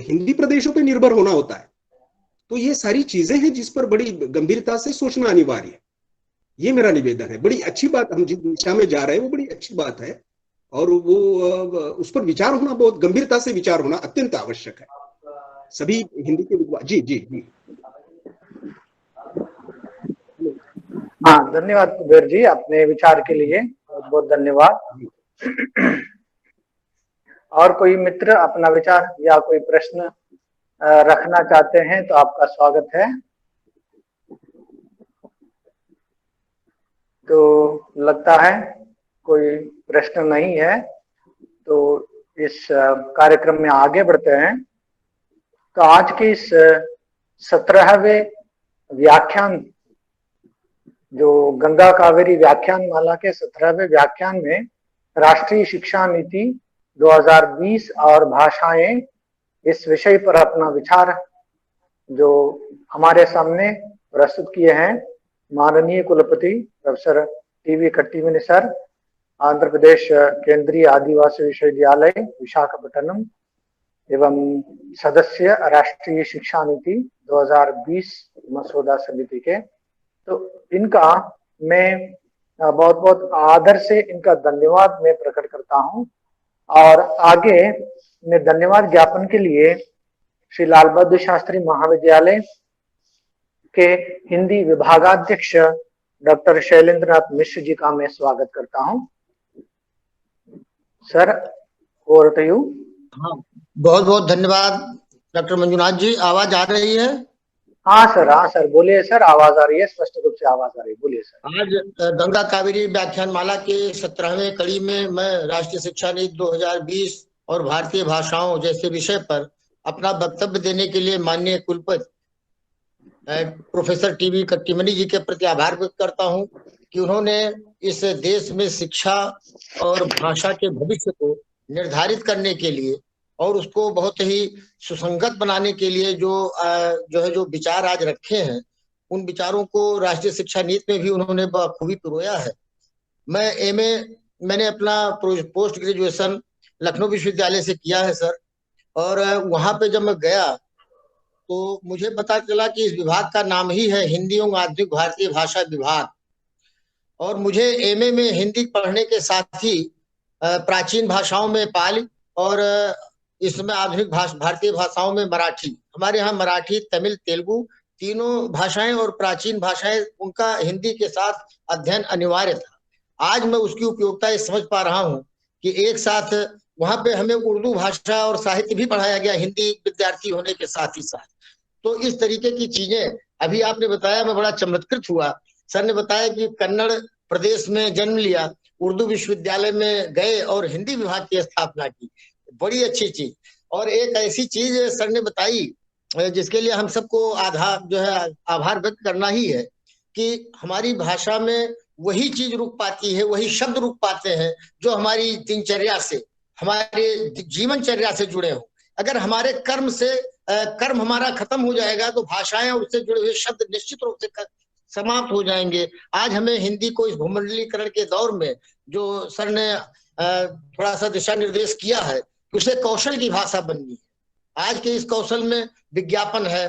हिंदी प्रदेशों पर निर्भर होना होता है। तो ये सारी चीजें हैं जिस पर बड़ी गंभीरता से सोचना अनिवार्य है। ये मेरा निवेदन है। बड़ी अच्छी बात, हम जिस दिशा में जा रहे हैं वो बड़ी अच्छी बात है, और वो उस पर विचार होना, बहुत गंभीरता से विचार होना अत्यंत आवश्यक है। सभी हिंदी के विद्वान। जी जी जी। हाँ, धन्यवाद कुबेर जी, अपने विचार के लिए बहुत बहुत धन्यवाद। और कोई मित्र अपना विचार या कोई प्रश्न रखना चाहते हैं तो आपका स्वागत है। तो लगता है कोई प्रश्न नहीं है, तो इस कार्यक्रम में आगे बढ़ते हैं। तो आज के इस 17वें व्याख्यान, जो गंगा कावेरी व्याख्यान माला के 17वें व्याख्यान में राष्ट्रीय शिक्षा नीति 2020 और भाषाएं, इस विषय पर अपना विचार जो हमारे सामने प्रस्तुत किए हैं माननीय कुलपति professor TV Kattimani sir, Andhra Pradesh केंद्रीय आदिवासी विश्वविद्यालय विशाखापट्टनम एवं सदस्य राष्ट्रीय शिक्षा नीति 2020 मसौदा समिति के। तो इनका मैं बहुत बहुत आदर से इनका धन्यवाद मैं प्रकट करता हूं। और आगे मैं धन्यवाद ज्ञापन के लिए श्री लाल बहादुर शास्त्री महाविद्यालय के हिंदी विभागाध्यक्ष डॉक्टर शैलेंद्र नाथ मिश्र जी का मैं स्वागत करता हूं। Sir, over to you. हाँ, बहुत बहुत धन्यवाद डॉक्टर मंजुनाथ जी। आवाज आ रही है? हाँ सर, बोलिए सर, आवाज आ रही है, स्पष्ट रूप से आवाज आ रही है, बोलिए सर। आज गंगा कावेरी व्याख्यान माला के 17वें कड़ी में मैं राष्ट्रीय शिक्षा नीति 2020 और भारतीय भाषाओं जैसे विषय पर अपना वक्तव्य देने के लिए माननीय कुलपति प्रोफेसर टीवी कट्टीमनी जी के प्रति आभार व्यक्त करता हूं कि उन्होंने इस देश में शिक्षा और भाषा के भविष्य को निर्धारित करने के लिए और उसको बहुत ही सुसंगत बनाने के लिए जो विचार आज रखे हैं, उन विचारों को राष्ट्रीय शिक्षा नीति में भी उन्होंने बखूबी पिरोया है। मैंने अपना पोस्ट ग्रेजुएशन लखनऊ विश्वविद्यालय से किया है सर, और वहां पे जब मैं गया तो मुझे पता चला कि इस विभाग का नाम ही है हिंदी एवं आधुनिक भारतीय भाषा विभाग, और मुझे एमए में हिंदी पढ़ने के साथ ही प्राचीन भाषाओं में पाली और इसमें आधुनिक भारतीय भाषाओं में मराठी। हमारे यहाँ मराठी, तमिल, तेलुगु तीनों भाषाएं और प्राचीन भाषाएं, उनका हिंदी के साथ अध्ययन अनिवार्य था। आज मैं उसकी उपयोगिता समझ पा रहा हूँ कि एक साथ वहां पे हमें उर्दू भाषा और साहित्य भी पढ़ाया गया हिंदी विद्यार्थी होने के साथ ही साथ। तो इस तरीके की चीजें अभी आपने बताया, मैं बड़ा चमत्कृत हुआ। सर ने बताया कि कन्नड़ प्रदेश में जन्म लिया, उर्दू विश्वविद्यालय में गए और हिंदी विभाग की स्थापना की, बड़ी अच्छी चीज। और एक ऐसी चीज सर ने बताई जिसके लिए हम सबको आभार व्यक्त करना ही है कि हमारी भाषा में वही चीज रुक पाती है, वही शब्द रुक पाते हैं जो हमारी दिनचर्या से, हमारे जीवनचर्या से जुड़े हो। अगर हमारे कर्म हमारा खत्म हो जाएगा तो भाषाएं और उससे जुड़े हुए शब्द निश्चित रूप से समाप्त हो जाएंगे। आज हमें हिंदी को इस भूमंडलीकरण के दौर में जो सर ने थोड़ा सा दिशा निर्देश किया है, उसे कौशल की भाषा बननी है। आज के इस कौशल में विज्ञापन है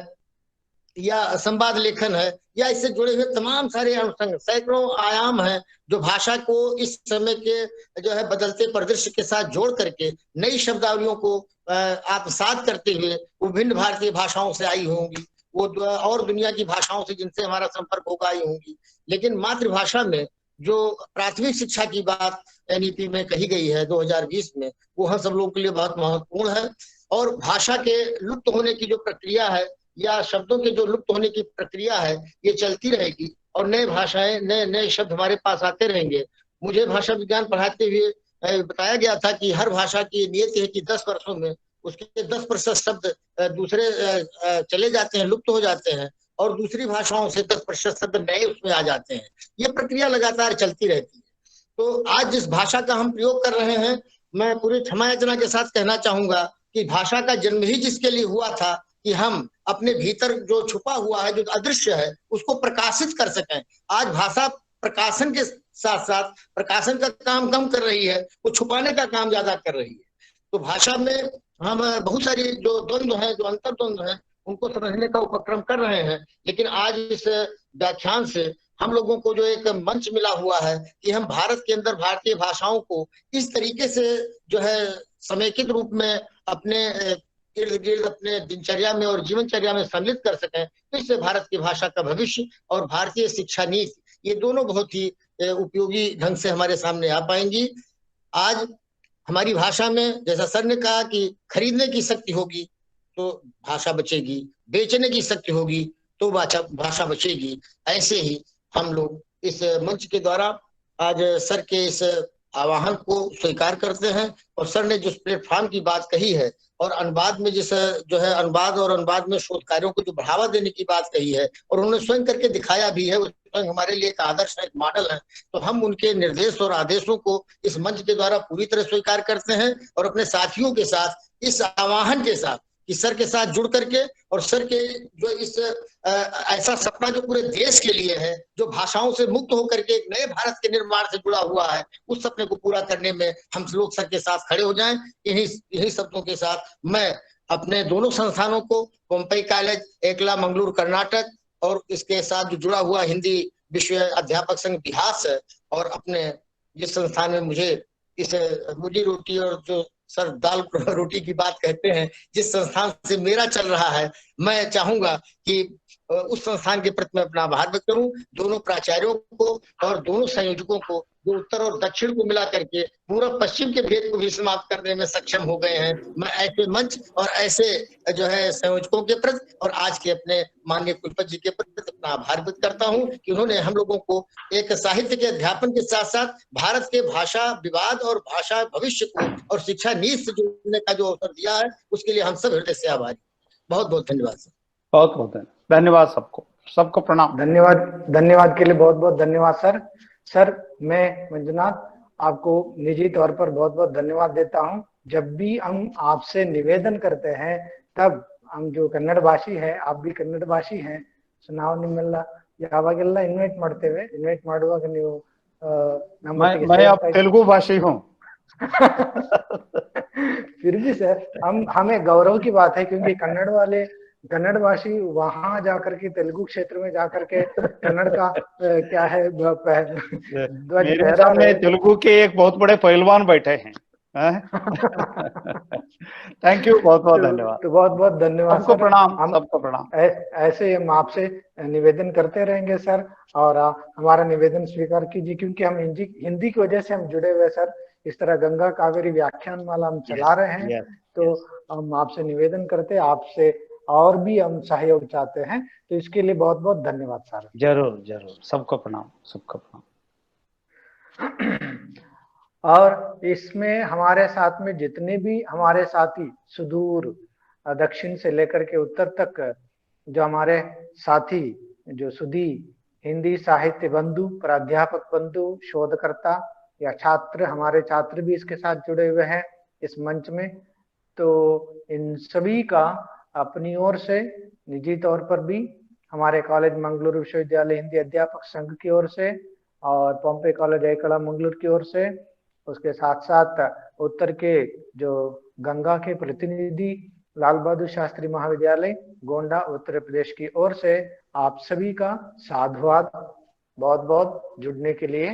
या संवाद लेखन है या इससे जुड़े हुए तमाम सारे अनुषंग, सैकड़ों आयाम हैं जो भाषा को इस समय के बदलते परिदृश्य के साथ जोड़ करके नई शब्दावलियों को आत्मसात करते हुए विभिन्न भारतीय भाषाओं से आई होंगी, वो और दुनिया की भाषाओं से जिनसे हमारा संपर्क होगा आई होंगी। लेकिन मातृभाषा में जो प्राथमिक शिक्षा की बात एनईपी में कही गई है 2020 में, वो हम सब लोगों के लिए बहुत महत्वपूर्ण है। और भाषा के लुप्त होने की जो प्रक्रिया है या शब्दों के जो लुप्त होने की प्रक्रिया है, ये चलती रहेगी और नए भाषाएं, नए शब्द हमारे पास आते रहेंगे। मुझे भाषा विज्ञान पढ़ाते हुए बताया गया था कि हर भाषा की नियति है कि 10 वर्षों में उसके 10% शब्द दूसरे चले जाते हैं, लुप्त हो जाते हैं, और दूसरी भाषाओं से 10% शब्द नए उसमें आ जाते हैं। ये प्रक्रिया लगातार चलती रहती है। तो आज जिस भाषा का हम प्रयोग कर रहे हैं, मैं पूरी क्षमा याचना के साथ कहना चाहूंगा कि भाषा का जन्म ही जिसके लिए हुआ था कि हम अपने भीतर जो छुपा हुआ है, जो अदृश्य है, उसको प्रकाशित कर सकें। आज भाषा प्रकाशन के साथ साथ प्रकाशन का काम कम कर रही है, वो छुपाने का काम ज्यादा कर रही है। तो भाषा में हम बहुत सारी जो द्वंद्व है, जो अंतर्द्वंद्व है, उनको समझने का उपक्रम कर रहे हैं। लेकिन आज इस व्याख्यान से हम लोगों को जो एक मंच मिला हुआ है कि हम भारत के अंदर भारतीय भाषाओं को इस तरीके से जो है समेकित रूप में अपने इर्द गिर्द अपने दिनचर्या में और जीवनचर्या में सम्मिलित कर सकें, तो इससे भारत की भाषा का भविष्य और भारतीय शिक्षा नीति, ये दोनों बहुत ही उपयोगी ढंग से हमारे सामने आ पाएंगी। आज हमारी भाषा में, जैसा सर ने कहा कि खरीदने की शक्ति होगी तो भाषा बचेगी, बेचने की शक्ति होगी तो भाषा बचेगी। ऐसे ही हम लोग इस मंच के द्वारा आज सर के इस आह्वान को स्वीकार करते हैं। और सर ने जिस प्लेटफॉर्म की बात कही है और अनुवाद में जिस जो है अनुवाद और अनुवाद में शोध कार्यों को जो बढ़ावा देने की बात कही है और उन्होंने स्वयं करके दिखाया भी है, स्वयं हमारे लिए एक आदर्श है, एक मॉडल है। तो हम उनके निर्देश और आदेशों को इस मंच के द्वारा पूरी तरह स्वीकार करते हैं और अपने साथियों के साथ इस आह्वान के साथ कि सर के साथ जुड़ करके और सर के जो इस ऐसा सपना जो पूरे देश के लिए है, जो भाषाओं से मुक्त होकर के एक नए भारत के निर्माण से जुड़ा हुआ है, उस सपने को पूरा करने में हम लोग सर के साथ खड़े हो जाएं। यही शब्दों के साथ मैं अपने दोनों संस्थानों को, पोम्पई कॉलेज एकला मंगलूर कर्नाटक और इसके साथ जो जुड़ा हुआ हिंदी विश्व अध्यापक संघ बिहार है, और अपने जिस संस्थान में मुझे इस रोजी रोटी और जो सर दाल रोटी की बात कहते हैं, जिस संस्थान से मेरा चल रहा है, मैं चाहूंगा कि उस संस्थान के प्रति मैं अपना आभार व्यक्त करूं, दोनों प्राचार्यों को और दोनों संयोजकों को, जो उत्तर और दक्षिण को मिला करके पूर्व पश्चिम के भेद को भी समाप्त करने में सक्षम हो गए हैं। मैं ऐसे मंच और ऐसे जो है संयोजकों के प्रति और आज के अपने माननीय कुलपति जी के प्रति अपना आभार व्यक्त करता हूं कि उन्होंने हम लोगों को एक साहित्य के अध्यापन के साथ साथ भारत के भाषा विवाद और भाषा भविष्य को और शिक्षा नीति से जुड़ने का जो अवसर दिया है, उसके लिए हम सब हृदय से आभारी। बहुत बहुत धन्यवाद सर। बहुत बहुत धन्यवाद सबको प्रणाम। धन्यवाद के लिए बहुत बहुत धन्यवाद सर। सर मैं मंजुनाथ आपको निजी तौर पर बहुत बहुत धन्यवाद देता हूं। जब भी हम आपसे निवेदन करते हैं तब हम जो कन्नड़ भाषी है, आप भी कन्नड़ भाषी हैं, ನಾವು ನಿಮ್ಮೆಲ್ಲ ಯಾವಾಗೆಲ್ಲ ಇನ್ವೈಟ್ ಮಾಡ್ತೇವೆ, ಇನ್ವೈಟ್ ಮಾಡುವಾಗ ನೀವು मैं अब तेलुगु भाषी हूँ। फिर भी सर हमें गौरव की बात है, क्योंकि कन्नड़ भाषी वहां जाकर के तेलुगु क्षेत्र में जाकर के कन्नड़ का क्या है मेरे सामने तेलुगु के एक बहुत बड़े पहलवान बैठे हैं। थैंक यू, बहुत बहुत धन्यवाद। तो बहुत बहुत धन्यवाद सबको प्रणाम, सबको प्रणाम। ऐसे हम आपसे निवेदन करते रहेंगे सर, और हमारा निवेदन स्वीकार कीजिए, क्योंकि हम हिंदी की वजह से हम जुड़े हुए सर। इस तरह गंगा कावेरी व्याख्यान माला हम चला रहे हैं, तो हम आपसे निवेदन करते हैं, आपसे और भी हम सहयोग चाहते हैं, तो इसके लिए बहुत बहुत धन्यवाद सर। जरूर जरूर, सबको प्रणाम, सबको प्रणाम। और इसमें हमारे साथ में जितने भी हमारे साथी सुदूर दक्षिण से लेकर के उत्तर तक जो हमारे साथी जो सुधी हिंदी साहित्य बंधु, प्राध्यापक बंधु, शोधकर्ता या छात्र, हमारे छात्र भी इसके साथ जुड़े हुए हैं इस मंच में, तो इन सभी का अपनी ओर से निजी तौर पर भी हमारे कॉलेज मंगलुरु विश्वविद्यालय हिंदी अध्यापक संघ की ओर से और पोम्पई कॉलेज एकला मंगलुरु की ओर से, उसके साथ साथ उत्तर के जो गंगा के प्रतिनिधि लाल बहादुर शास्त्री महाविद्यालय गोंडा उत्तर प्रदेश की ओर से आप सभी का साधुवाद, बहुत बहुत जुड़ने के लिए